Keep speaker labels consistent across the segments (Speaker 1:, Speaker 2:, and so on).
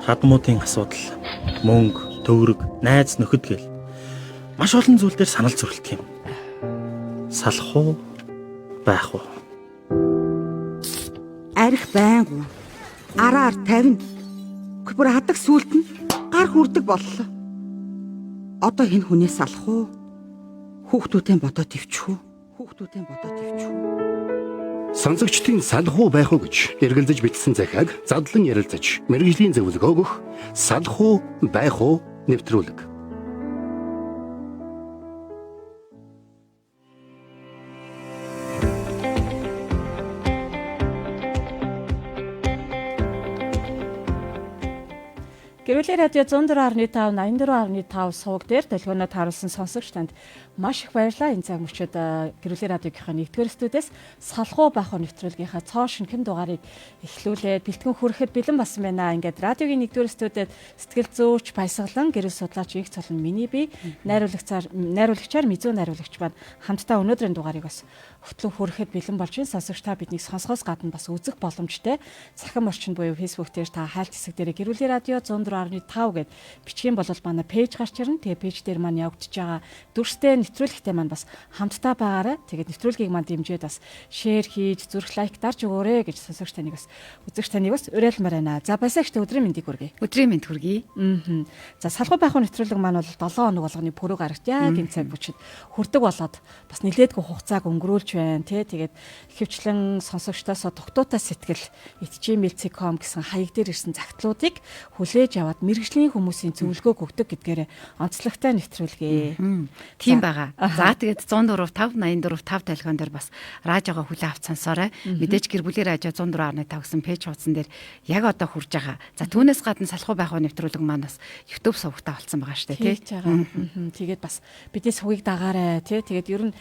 Speaker 1: хадмуудын асуудал, мөнгө, төвөрөг, найз нөхөд гэл маш олон зүйл дээр санал зөрөлдөх юм. Салах уу, байх уу?
Speaker 2: Арих байнгүй. Араар 50. Бүр хадаг сүулт нь гар хүрдэг боллоо. Одоо энэ хүнээс салах уу? Хүүхдүүдээ бодоод ивчих үү?
Speaker 3: Сонсогчдын салах уу байх уу гэж эргэлзэж бичсэн захиаг задлан ярилцаж мэргэжлийн зөвлөгөө өгөх салах уу байх уу нэвтрүүлэг.
Speaker 4: Гэрүүлээ радио 104.5 84.5 суваг дээр төлөвлөгөөнөө тааруулсан сонсогч танд маш их баярлалаа. Энэ цаг мөчид Гэрүүлээ радиогийнхаа 1-р студиэс салах уу байх уу нэвтрүүлгийнхаа цоо шинхэн дугаарыг эхлүүлээд бэлтгэн хүрэхэд бэлэн болсон байна. Ингээд радиогийн 1-р студиэд сэтгэл зүйч баясгалан гэрэл судлаач их цолон миний бие найруулагчаар мизүү найруулагч байна. Хамтдаа өнөөдрийн дугаарыг бас хөтлөн хүрэхэд бэлэн болж байна. Сонсогч та биднийг сонсохоос гадна бас үзэх боломжтой. Цахим орчин буюу Facebook дээр та хайлт хэсэг дээр Гэрүүлээ радио 104.5 гэд бичгийн бол манай пэйж гарч ирнэ. Тэгээ пэйж дээр маань явагдаж байгаа дүрстэй нэвтрүүлэгтэй маань бас хамтдаа байгаарай. Тэгээд нэвтрүүлгийг маань дэмжиж бас шеэр хийж, зүрх лайк дарж өгөөрэй гэж сонсогч таныг бас үзэгч таныг бас уриалмаар байна. За баясагчтай өдрийн мэндийг хүргэе.
Speaker 5: Өдрийн мэнд хүргэе.
Speaker 4: За салах байх нэвтрүүлэг маань бол 7 хоног болгоны пүрэв гарагт яг энэ цаг бүчид хүрдэг болоод бас нэлээдгүй хугацааг өнгөрүүлж байна тий. Тэгээд ихэвчлэн сонсогчдоос тогтуутай сэтгэл @gmail.com гэсэн хаяг дээр ирсэн загтлуудыг хүлээж аваад мэргэжлийн хүмүүсийн зөвлөгөөг өгдөг гэдгээрээ онцлогтой нэвтрүүлгээ.
Speaker 5: Тийм байгаа. За тэгээд 104.5 84.5 телефон дээр бас радиогоо хүлээ авч сонсоорой. Мэдээж гэр бүлийн радио 104.5 гэсэн пэйж хуудсан дээр яг одоо хурж байгаа. За түүнээс гадна салах уу байх уу нэвтрүүлэг маань бас YouTube сувагтаа болсон байгаа шүү дээ тий.
Speaker 4: Тэгээд бас бидний сувгийг дагаарай тий. Тэгээд ер нь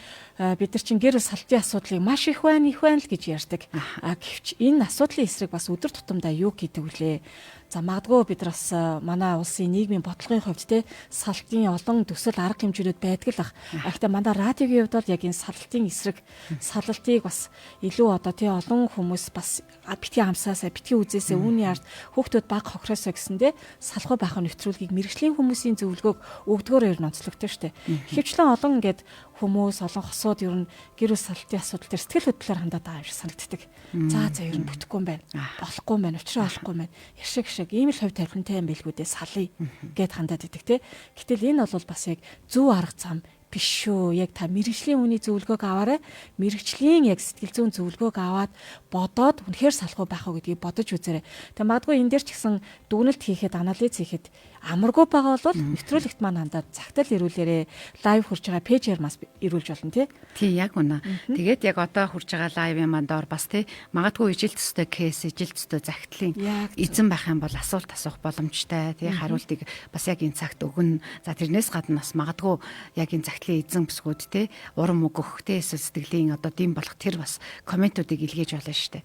Speaker 4: бид нар чинь гэр салтын асуудлыг маш их байна л гэж ярьдаг. Гэвч энэ асуудлын эсрэг бас өдөр тутамдаа юу гэдэг вүлээ? За магадгүй бид бас манай улсын нийгмийн бодлогын хувьд те салтын олон төсөл арга хэмжээнүүд байдаг л ах. Гэхдээ манай радиогийн хувьд бол яг энэ салтын эсрэг салтыг бас илүү одоо те олон хүмүүс бас битгий амсаасаа битгий үзээсээ үүний ард хүүхдүүд баг хохроосоо гэсэндээ салах байх нэвтрүүлгийг мэргэжлийн хүмүүсийн зөвлөгөөг өгдгөөр ер нь онцлогтой штэ. Ихэвчлэн олон ингээд хүмүүс олон хосууд ер нь гэр бүл салтын асуудал төр сэтгэл хөдлөлөөр хандаад байгаа юм шиг санагддаг. За ер нь бүтэхгүй юм байна. Болохгүй юм байна. Учраа болохгүй юм байна. Яшиг ийм л хувь тавилантай юм билгүү дээ салъя гэд хандаад идэг те. Гэтэл энэ бол бас яг зөв арга зам биш шүү. Яг та мэргэжлийн хүний зөвлөгөөг аваарай. Мэргэжлийн яг сэтгэл зүйн зөвлөгөөг аваад бодоод үнэхээр салах уу байх уу гэдгийг бодож үзээрэй. Тэгээ магадгүй энэ дээр ч гэсэн дүгнэлт хийхэд, анализ хийхэд амаргүй байгаа бол нэвтрүүлэгт маань хандаад цагтал ирүүлээрээ лайв хурж байгаа пэйжээр бас ирүүлж болно тий.
Speaker 5: Тий яг үнэ. Тэгээд яг одоо хурж байгаа лайвын маань доор бас тий магадгүй ижил төстэй кейс, ижил төстэй загтлын эзэн байх юм бол асуулт асуух боломжтой тий хариултыг бас яг энэ цагт өгнө. За тэрнээс гадна бас магадгүй яг энэ загтлын эзэн бүсгүүд тий урам өгөх тий эсвэл сэтгэлийн одоо дэм болох тэр бас комментуудыг илгээж болно шүү дээ.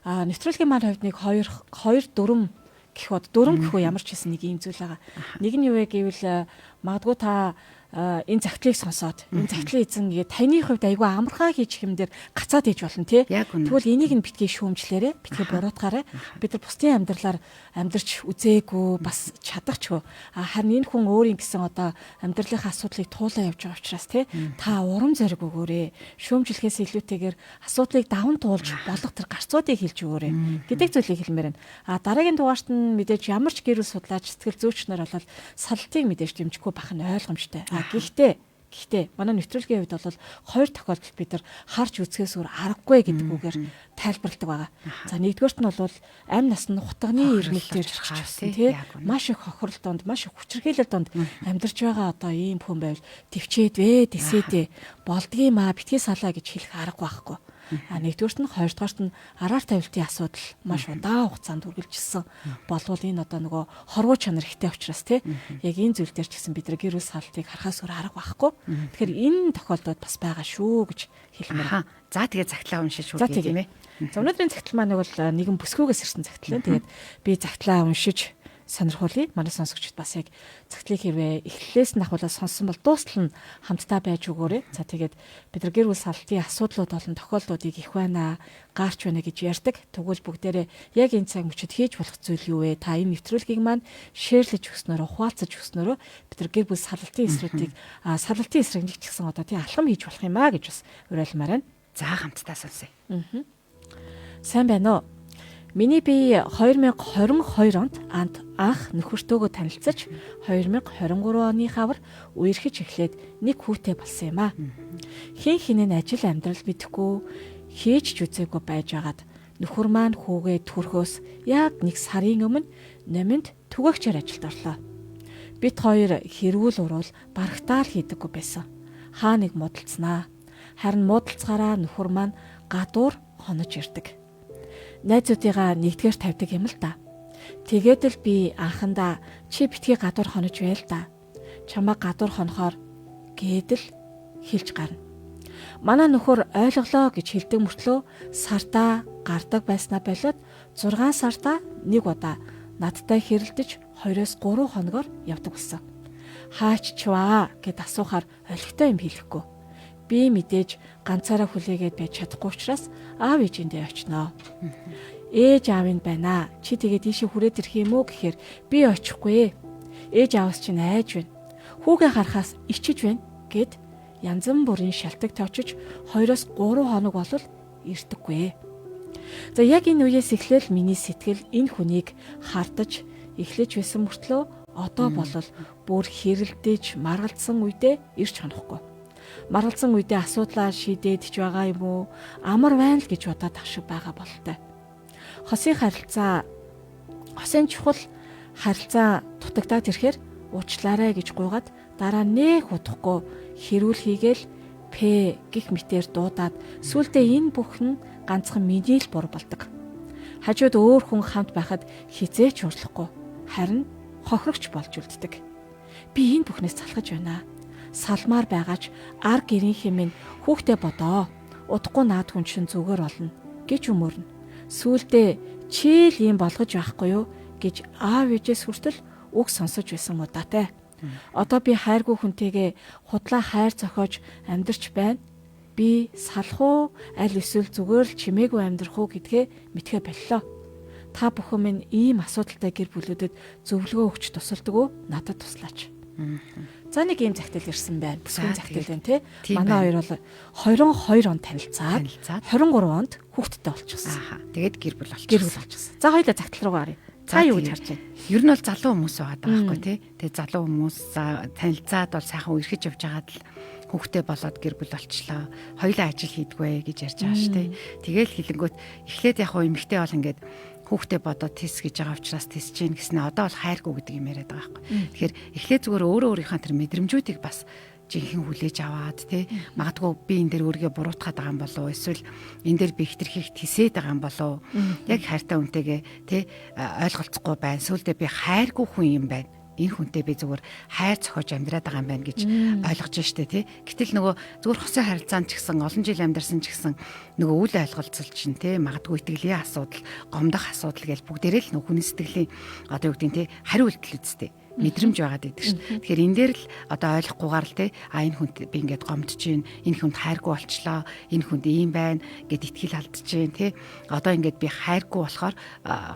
Speaker 4: Нэвтрүүлгийн маань хувьд нэг 2 4 гэх бод дөрөв гэхүү ямар ч хэсэн нэг юм зүйл байгаа. Нэг нь юу вэ гэвэл магадгүй та энэ загтлыг сонсоод энэ загтлын эзэн таны хувьд айгүй амархаа хийж хэмдэр гацаад ээж болно тий. Тэгвэл энийг нь битгий шүүмжлээрээ битгий буруутгаарай. Бид нар бусдын амьдралаар амьдарч үзээгүй бас чадахчгүй. Харин энэ хүн өөрийн гэсэн одоо амьдралынхаа асуудлыг туулаа явж байгаа учраас тий та урам зориг өгөөрэй. Шүүмжлэхээс илүүтэйгээр асуудлыг даван туулж болох тэр гарцуудыг хэлж өгөөрэй гэдэг зүйлийг хэлмээр байна. Дараагийн дугаарт нь мэдээж ямар ч гэр бүл судлаач сэтгэл зүйч нар бол салтыг мэдээж дэмжихгүй байх нь ойлгомжтой. Гэхдээ манай нэвтрүүлгийн хувьд бол 2 тохиолдолд бид нар харж үзэхээс өөр аргагүй гэдэг үгээр тайлбарладаг байгаа. За нэгдүгээрт нь бол амь насны хутганы ирмэлтээр гарсан тий маш их хохирол донд маш их хүчирхийлэл донд амьдарч байгаа одоо ийм хүн байвал төвчээд вэ дэсэдэ болдгийм битгий салаа гэж хэлэх арга байхгүй. Нэгдүгээрт нь хоёрдугаарт нь араар тавилтын асуудал маш удаан хугацаанд үргэлжилсэн болвол энэ одоо нөгөө хорвоо чанар ихтэй учраас тий яг энэ зүйл дээр ч гэсэн бид нар гэр бүл салтыг харахаас өөр арга байхгүй. Тэгэхээр энэ тохиолдолд бас байгаа шүү гэж хэлмээр.
Speaker 5: За тэгээ загтлаа уншиж хүргэе тийм ээ.
Speaker 4: За өнөөдрийн загтал маань бол нэгэн бүсгүйгээс ирсэн загтал. Тэгээд би загтлаа уншиж сонирхуулъя. Манай сонсогчид бас яг цагтлыг хэрвээ эхлэлээс нь ахуулаад сонссон бол дуустал нь хамтдаа байж өгөөрэй. За тэгээд бид нар гэр бүл салтын асуудлууд болон тохиолдлуудыг их байна, гарч байна гэж ярьдаг. Тэгвэл бүгдээрээ яг энэ цаг мөчид хийж болох зүйл юу вэ? Та энэ нэвтрүүлгийг маань шеэрлэж өгснөөрөө, хуваалцаж өгснөөрөө бид нар гэр бүл салтын эсрүүдийг салтын эсрэг нэг ч гэсэн одоо тий алхам хийж болох юм аа гэж бас уриалмаар байна.
Speaker 5: За хамтдаа сонсъё.
Speaker 4: Сайн байна уу? Миний бие 2022 онд анх нөхөртөөгөө танилцаж 2023 оны хавар үерхэж эхлээд нэг хүүтэй болсон юм аа. Хин хинэн ажил амьдрал мэдэхгүй хийж ч үзээгүй байжгаад нөхөр маань хүүгээ төрхөөс яг нэг сарын өмнө номинд түгээгчээр ажилд орлоо. Бид хоёр хэрүүл урал барагтаал хийдэггүй байсан. Хаа нэг муудалцнаа. Харин муудалцгаараа нөхөр маань гадуур хонож ирдэг. Найзуудыгаа нэгдгээр тавьдаг юм л да. Тэгээд л би анхандаа чи битгий гадуур хонож байл да. Чамаа гадуур хонохоор гэдэл хэлж гарна. Манай нөхөр ойлголоо гэж хэлдэг мөртлөө сартаа гардаг байснаа болоод 6 сартаа нэг удаа надтай хэрэлдэж 2-3 хоногор явдаг болсон. Хаач чваа гэд асуухаар олигтой юм хэлэхгүй. Би мэдээж ганцаараа хүлээгээд байж чадахгүй учраас аав ээжиндээ очиноо. Ээж аав нь байна. Чи тэгээд ийшээ хүрээд ирэх юм уу гэхээр би очихгүй. Ээж аавс чинь айж байна. Хүүгээ харахаас ичиж байна гэд янз бүрийн шалтгаан тоочиж 2-3 хоног болвол ирдэггүй. За яг энэ үеэс эхлээл миний сэтгэл энэ хүнийг хардаж эхлэж байсан мөртлөө одоо болол бүр хэрэлдэж маргалдсан үедээ ирж ханохгүй. Маргалдсан үедээ асуудлаа шийдээд ч байгаа юм уу? Амар байна л гэж бодоод ах шиг байгаа бололтой. Хосын чухал харилцаа дутагдаад ирэхээр уучлаарай гэж гуйгаад дараа нэх удахгүй хэрүүл хийгээл П гих мэтээр дуудаад сүулдэ энэ бүхэн ганцхан миний л бур болдог. Хажууд өөр хүн хамт байхад хизээч уурлахгүй. Харин хохирогч болж үлддэг. Би энэ бүхнээс залхаж байна. Салмаар байгаач ар гэрийнхээ минь хүүхдээ бодоо. Удахгүй наад хүн чинь зүгээр болно гэж өмөрнө. Сүүлдээ чи л юм болгож байхгүй юу гэж аав ээжээс хүртэл үг сонсож байсан удаатай. Одоо би хайргүй хүнтэйгээ худлаа хайр зохиож амьдарч байна. Би салах уу аль эсвэл зүгээр л чимээгүй амьдрах уу гэдгээ мэдхэ боллоо. Та бүхэн минь ийм асуудалтай гэр бүлүүдэд зөвлөгөө өгч тусалдаг уу? Надад туслаач. За нэг ийм загтал ирсэн байна. Бүсгүйн загтал байна тий. Манай хоёр бол 22 онд танилцаад 23 онд хүүхэдтэй болчихсон.
Speaker 5: Тэгээд гэр бүл болчихсон.
Speaker 4: За хоёулаа загтал руугаа оръё. Та юу гэж харж байна?
Speaker 5: Ер нь бол залуу хүмүүс байгаа байхгүй тий. Тэгээд залуу хүмүүс танилцаад бол сайхан үерхэж явж байгаад л хүүхдээ болоод гэр бүл болчлоо. Хоёулаа ажил хийдгвэ гэж ярьж байгаа шүү дээ. Тэгээл хилэнгөт эхлээд яг хөө эмэгтэй бол ингээд хүүхдээ бодоод тис гэж байгаа учраас тисэж гин гэснэ одоо бол хайргүй гэдэг юм яриад байгаа байхгүй. Тэгэхээр эхлээд зүгээр өөрөө өөрийнхөө тэр мэдрэмжүүдийг бас жинхэнэ хүлээж аваад тий магадгүй би энэ дээр өөрийгөө буруутгаад байгаа юм болов уу эсвэл энэ дээр би хитрхийх тисээд байгаа юм болов уу яг хайртай хүнтэйгээ тий ойлголцохгүй байна. Сүүлдээ би хайргүй хүн юм байна. Энэ хүнтэй би зүгээр хайр цохож амьдраад байгаа юм байна гэж ойлгож штэ тий. Гэтэл нөгөө зүгээр хосын харилцаанд ч гэсэн олон жил амьдарсан ч гэсэн нөгөө үйл ойлголцол чинь тий магадгүй итгэлийн асуудал, гомдох асуудал гэж бүгдээрээ л нөгөө хүний сэтгэлийн одоо юу гэдэг нь тий хариу үйлдэл үсттэй мэдрэмж байгаад байдаг шүү. Тэгэхээр энэ дээр л одоо ойлгохгүйгээр л те энэ хүнд би ингээд гомдож гин, энэ хүнд хайргүй болчлоо, энэ хүнд ийм байна гэд итгэл алдаж гин те. Одоо ингээд би хайргүй болохоор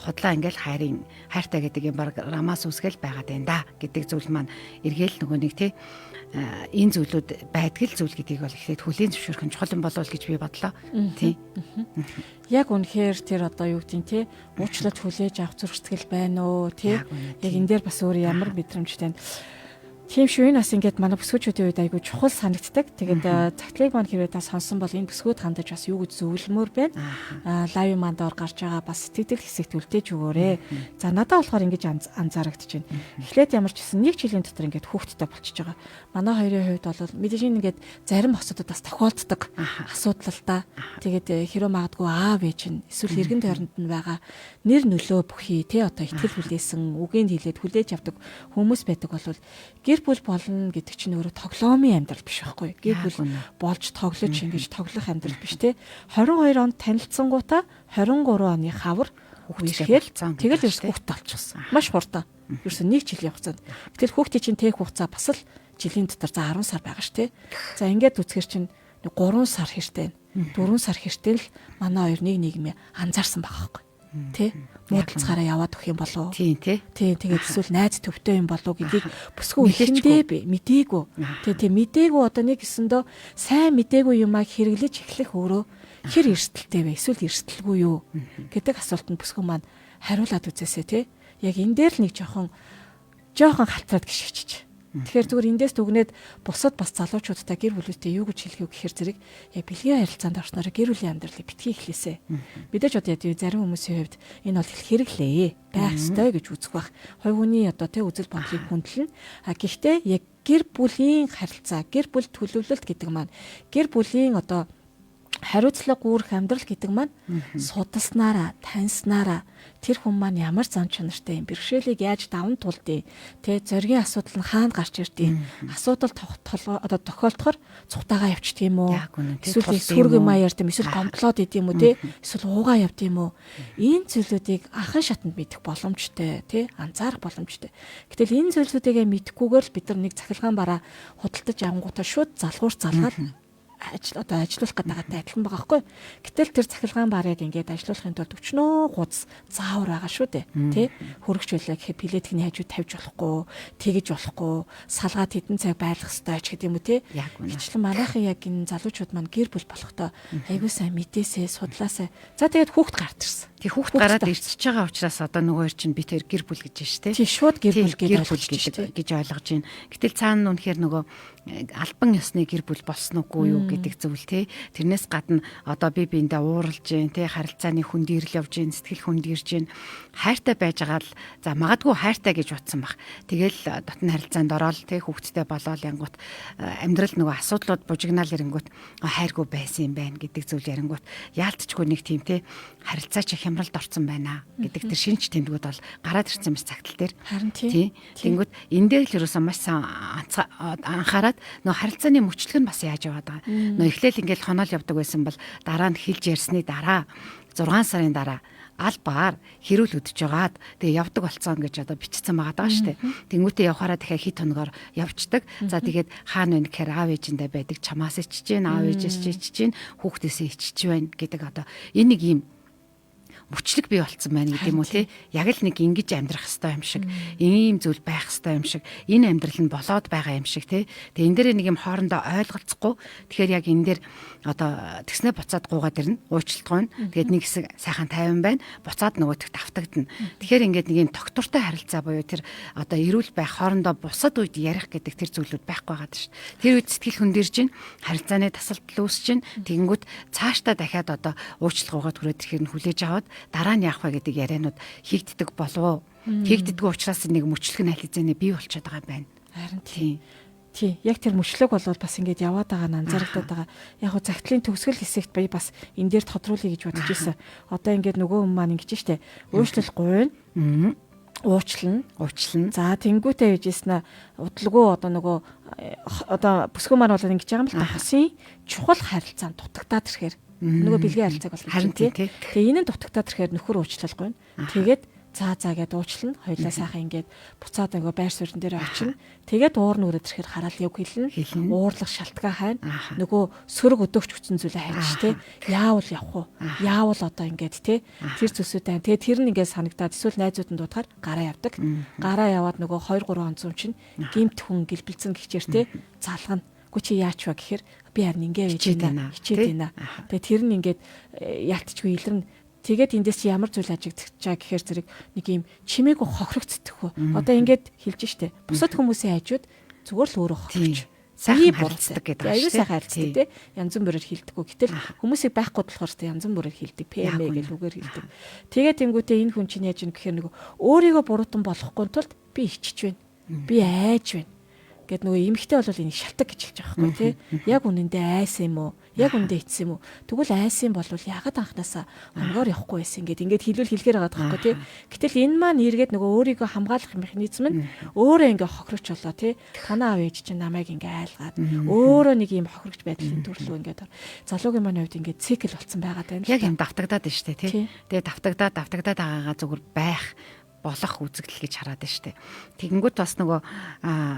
Speaker 5: худлаа ингээд хайртай гэдэг юм баг рамаас үсгээл байгаад байна да гэдэг зүйл маань эргээл нөгөө нэг те энэ зүйлүүд байдаг л зүйл гэдгийг бол ихлээд хүлийн зөвшөөрөх нь чухал юм болов гэж би бодлоо. Тий.
Speaker 4: Яг үнэхээр тэр одоо юу гэдэг нь те уучлалт хүлээж авах зөрчил байна уу те. Яг энэ дээр бас өөр ямар мэдрэмжтэй. Тийм шүү, энэ бас ингээд манай бүсгүүчүүдийн үед айгүй чухал санагддаг. Тэгээд цагтлыг маань хэрвээ та сонсон бол энэ бүсгүүд хандаж бас юу гэж зөвлөмөр байна. Лайв маань доор гарч байгаа бас сэтгэл хэсэгт үлдээж өгөөрэй. За надад болохоор ингэж анзаарагдаж байна. Эхлээд ямар ч гэсэн нэг жилийн дотор ингээд хүүхдтэй болчихж байгаа. Манай хоёрын хувьд бол мэдээж ингээд зарим босуудад бас тохиолддог асуудал л да. Тэгээд хэрэв магадгүй аав ээж нь эсвэл эргэн тойронд нь байгаа нэр нөлөө бүхий те одоо итгэл хүлээсэн үгэнд хилээд хүлээж авдаг хүмүүс байдаг бол гэр бүл болно гэдэг чинь өөрөө тоглоомын амьдрал биш байхгүй. Гэр бүл болж тоглож ингэж тоглох амьдрал биш те. 22 онд танилцсангуудаа 23 оны хавар үерхээр тэгэл ерөөс хүүхдтэй болчихсон. Маш хурдан. Ерөөсөө 1 жилийн хугацаанд. Гэтэл хүүхдийн чинь тех хугацаа бас л жилийн дотор за 10 сар байгаа шүү, тэ. За ингээд үзэхэр чинь 3 сар хэртэй, 4 сар хэртэй л манай хоёр нэг нийгмээ анзаарсан байгаа байхгүй. Тэ? Муудалцахаараа яваад өгөх юм болов уу?
Speaker 5: Тийм тий.
Speaker 4: Тэгээд эсвэл найз төвтэй юм болов уу гэдгийг бүсгүй ихэндээ мдээгүй. Тэгээ мдээгүй одоо нэг гэсэндөө сайн мдээгүй юмаа хэрэглэж эхлэх өөрөө хэр эрсдэлтэй вэ? Эсвэл эрсдэлгүй юу гэдэг асуултанд бүсгүй маань хариулаад үзээсэй, тий. Яг энэ дээр л нэг жоохон халтраад гიშгчиж. Тэгэхээр зүгээр эндээс дүгнээд бусад бас залуучуудтай гэр бүлүүтэй юу гэж хэлэх вэ гэхээр зэрэг яг бэлгийн харилцаанд орсноор гэр бүлийн амьдралыг битгий эхлэсэ. Мэдээж одоо зарим хүмүүсийн хувьд энэ бол хэрэглээ байх ёстой гэж үзэх бах. Хоёр хүний одоо тэ үзэл бодлыг хүндэлнэ. Гэхдээ яг гэр бүлийн харилцаа, гэр бүл төлөвлөлт гэдэг маань гэр бүлийн одоо хариуцлага гүрэх амьдрал гэдэг маань судалснараа, таньснараа тэр хүн маань ямар зан чанартай юм, бэрхшээлийг яаж даван тулдیں۔ Тэ зоригийн асуудал нь хаана гарч ирдیں۔ Асуудал одоо тохиолдохоор цухтаага явчих тийм үү? Эсвэл сүрэг юм ярьд юм, эсвэл гомдлоод идэм үү, тэ? Эсвэл уугаа явд юм уу? Энэ зүйлүүдийг анхан шатанд мэдэх боломжтой, тэ? Анзаарах боломжтой. Гэтэл энэ зүйлсүүдийгээ мэдэхгүйгээр л бид нар нэг цахилгаан бараа худалдаж авангуудаа шууд залгаад ажиллуулах гэдэгтэй адилхан байгаа хгүй. Гэтэл тэр цахилгаан барыг ингээд ажиллуулахын тулд өчнөө гуц заавар байгаа шүү дээ. Тэ? Хөрөгч байлаа гэхэд пилетийг нь хажууд тавьж болохгүй, тэгэж болохгүй, салгаад хэдэн цаг байлгах ёстой ч гэдэг юм уу, тэ? Гэвчлэн манайхын яг энэ залуучууд маань гэр бүл болохдоо айгуу сайн мэдээсээ, судлаасаа. За тэгээд хүүхд гарч ирсэн.
Speaker 5: Тэг хүүхд гараад ирчихэж байгаа учраас одоо нөгөө хоёр чинь би тэр гэр бүл гэж байна шүү дээ.
Speaker 4: Тий, шууд гэр бүл
Speaker 5: гэж ойлгож байна. Гэтэл цаана нь үнэхээр нөгөө албан ёсны гэр бүл болсон уугүй юу гэдэг зүйл тий. Тэрнээс гадна одоо би биэндээ ууралж जैन тий, харилцааны хүндийрэл явж जैन, сэтгэл хүндийрж जैन, хайртай байж байгаа л за магадгүй хайртай гэж утсан баг. Тэгэл дотны харилцаанд ороод тий хүүхдтэй болоод янгут амьдрал нөгөө асуудлууд бужигнаал ирэнгүүт хайргүй байсан юм байна гэдэг зүйл ярингүүт яалтчгүй нэг тийм тий харилцаач хямралд орсон байна гэдэг тэр шинж тэмдгүүд бол гараад ирсэн мэт цагтл дээр.
Speaker 4: Харин тий.
Speaker 5: Тэнгүүд энэ дээр л ерөөсөн маш сайн анхаарад нөө харилцааны мөчлөг нь бас яаж яваад байгаа. Нөө эхлээл ингээл хоноол явдаг байсан бол дараа нь хэлж ярьсны дараа 6 сарын дараа албаар хэрүүл өдөж жагаад тэгээ явдаг болцсон гэж одоо бичсэн байгаа шүү дээ. Тэнгүүтээ явахаараа дахиад хит хоногоор явцдаг. За тэгээд хаана вэ гэхээр аав ээжиндээ байдаг чамаас ичж гин, аав ээжээс ичж гин, хүүхдээсээ ичж байна гэдэг одоо энэ нэг юм мөчлөг бий болцсон байна гэдэг юм уу те. Яг л нэг ингэж амьдрах хэвээр юм шиг, ийм зүйл байх хэвээр юм шиг, энэ амьдрал нь болоод байгаа юм шиг те. Тэгээ энэ дээр нэг юм хоорондоо ойлголцохгүй. Тэгэхээр яг энэ дээр одоо тэгснэ буцаад гуугаад ирнэ, уучлалтгүй. Тэгээд нэг хэсэг сайхан тайван байна, буцаад нөгөөтгт автагдана. Тэгэхээр ингээд нэг юм тогтвортой харилцаа буюу тэр одоо эрүүл байх, хоорондоо бусад үед ярих гэдэг тэр зүйлүүд байхгүй байгаа шүү. Тэр үед сэтгэл хөндөрж гин, харилцааны тасалдал үүсэж гин, тэгэнгүүт цаашдаа дахиад одоо уучлалгуугаад хүрээд ирэхээр нь хүлээж аваад дараа нь яах вэ гэдэг яриануд хийгддэг болов уу? Хийгддэггүй учраас нэг мөчлөг нь аль хэзээ бий болчиход байгаа юм байна.
Speaker 4: Харин тийм. Тий, яг тэр мөчлөг бол бас ингээд яваад байгаа нь анзаарэгдээд байгаа. Яг хөө загтлын төгсгөл хэсэгт би бас энэ дээр тодруулъя гэж бодож ирсэн. Одоо ингээд нөгөө хүн маань ингэж штэ. Өөрчлөл гуйна. Уучлална. За тэнгуүтэй байжсэн удалгүй одоо нөгөө одоо бүсгүй маань бол ингэж байгаа юм л та хосын чухал харилцаанд дутагтаад ирэхээр нөгөө бэлгийн харилцааг бол харин тий. Тэгээ энэ нь дутагтаад ирэхээр нөхөр уучлалгүй. Тэгээд за гэдээ уучлална. Хоёлаа сайхан ингээд буцаад нөгөө байр суурин дээр очино. Тэгээд уур нүрээд ирэхээр хараал яг хэлнэ. Уурлах шалтгаан хайна. Нөгөө сөрөг өдөөгч хүчсэн зүйлээ хайж тий. Яавал явах уу? Яавал одоо ингээд тий. Тэр зүйлсүүдээ тэгээд тэр нь ингээд санагдаад эсвэл найзууд нь дуудахаар гараа явдаг. Гараа яваад нөгөө 2 3 онцон чинь гимт хүн гэлбэлцэн гихчээр тий. Залгана. Гү чи яач вэ гэхээр би харин ингээ хичээд байна. Тэгээ тэр нь ингээд яалтчгүй илэрнэ. Тэгээд эндээс чи ямар зүйл ажигдчих чаа гэхээр зэрэг нэг юм чимээгүй хохирогцдох хөө. Одоо ингээд хэлж штэ. Бусад хүмүүсийн хажууд зүгээр л өөрөө хохирч. Сайн харилцдаг гэдэг. Аюу сайхан харилцдаг те. Янз бүрээр хилдэггүй. Гэтэл хүмүүсийг байхгүй болохоор те янз бүрээр хилдэг. ПМ гэж үгээр хилдэг. Тэгээд тэнгуүтээ энэ хүн чинь яаж юм гэхээр нөгөө өөрийгөө буруутан болохгүй тулд би ичж байна. Би айж байна. Гэт нөгөө эмэгтэй бол энийг шалтак гэж хэлж байгаа байхгүй тий. Яг үнэндээ айс юм уу? Яг үндэ ицсэн юм уу? Тэгвэл айс юм бол ягаад анханасаа онгоор явахгүй байсан ингээд хэлгээр байгаа байхгүй тий. Гэтэл энэ маань эргээд нөгөө өөрийгөө хамгаалах механизм нь өөрөө ингээ хохирч болоо тий. Танаа аав ээж чинь намайг ингээ айлгаад өөрөө нэг юм хохирч байдлын төрлөө ингээд залуугийн маань хувьд ингээ цикл болцсон байгаад байна.
Speaker 5: Яг юм давтагдаад байна шүү дээ тий. Тэгээ давтагдаад байгаагаа зүгээр байх болох үзэгдэл гэж хараад байна штэ. Тэгэнгүүт бас нөгөө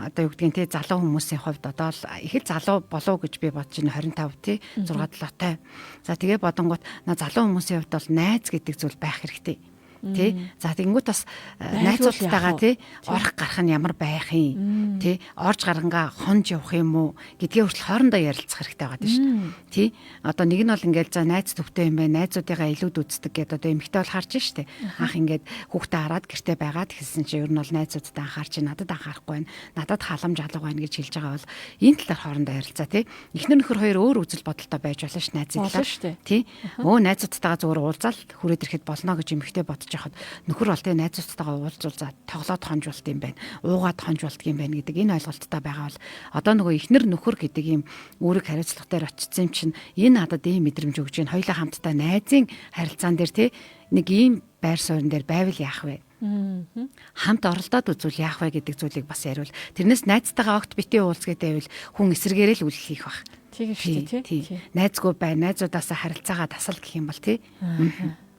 Speaker 5: одоо юу гэдгийг те залуу хүмүүсийн хувьд одоо л их л залуу болов гэж би бодож байна 25 тий 6 7-тай. За тэгээ бодонгууд залуу хүмүүсийн хувьд бол найз гэдэг зүйл байх хэрэгтэй. Тий. За тэгэнгүүт бас найзуудтайгаа тий орох гарах нь ямар байх юм тий орж гарангаа хонж явах юм уу гэдгээ хүртэл хоорондоо ярилцах хэрэгтэй байгаа дээ шүү дээ. Тий. Одоо нэг нь бол ингээл за найз төвтэй юм байна. Найзуудыгаа илүүд үздэг гэдээ одоо эмэгтэй бол харж штэ. Анх ингээд хүүхдээ хараад гэртээ байгаад хэлсэн чинь ер нь бол найзуудтай анхаарч надад анхаарахгүй байна. Надад халамж алга байна гэж хэлж байгаа бол энэ талаар хоорондоо ярилцаа тий. Эхнэр нөхөр хоёр өөр үзэл бодолтой байж болно ш найзыглаа. Тий. Найзуудтайгаа зүгээр уулзаал хүрээд ирэхэд болно гэж эмэгтэй жахад нөхөр бол тэ найзуудтайгаа уулзуулзаа тоглоод хонжуулт юм байна. Уугаад хонжуулт юм байна гэдэг энэ ойлголттой байгаа бол одоо нөгөө ихнэр нөхөр гэдэг ийм үүрэг хариуцлага дээр очсон юм чинь энэ надад ийм мэдрэмж өгж байна. Хоёулаа хамтдаа найзын харилцаан дээр тэ нэг ийм байр суурин дээр байвал яах вэ? Хамт оролдоод үзвэл яах вэ гэдэг зүйлийг бас яриул. Тэрнээс найзтайгаа огт битгий уулзгээд байвал хүн эсэргээрээ л үл хийх бах.
Speaker 4: Тийм шүү дээ тий.
Speaker 5: Найзгүй бай, найзуудаасаа харилцаагаа тасал гэх юм бол тий.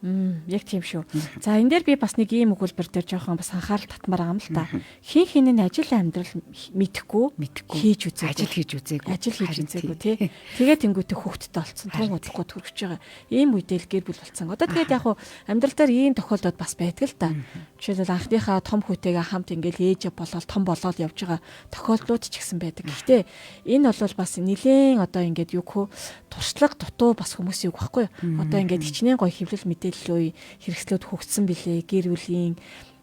Speaker 4: Яг тийм шүү. За энэ дээр би бас нэг ийм өгүүлбэр дээр жоохон бас анхаарал татмаар байгаа юм л та. Хин хинэн ажил амьдрал мэдхгүй хийж үзээгүй. Ажил хийж үзээгүй тий. Тэгээд тэнгуүтэ хүүхдтэй болцсон. Тун удахгүй төрөж байгаа. Ийм үедэл гэр бүл болцсон. Одоо тэгээд яг хуу амьдрал дээр ийм тохиолдод бас байдаг л та. Жишээлбэл анхныхаа том хүүтэйгээ хамт ингээл ээж болоод том болоод явж байгаа тохиолдлууд ч гэсэн байдаг. Гэхдээ энэ бол бас нэлээд одоо ингээд юу хөө туршлага дутуу бас хүмүүсийн үг байхгүй юу? Одоо ингээд хичнээн гоё хэвлэл мэдээлэл хэрэгслүүд хөгжсөн билээ. Гэр бүлийн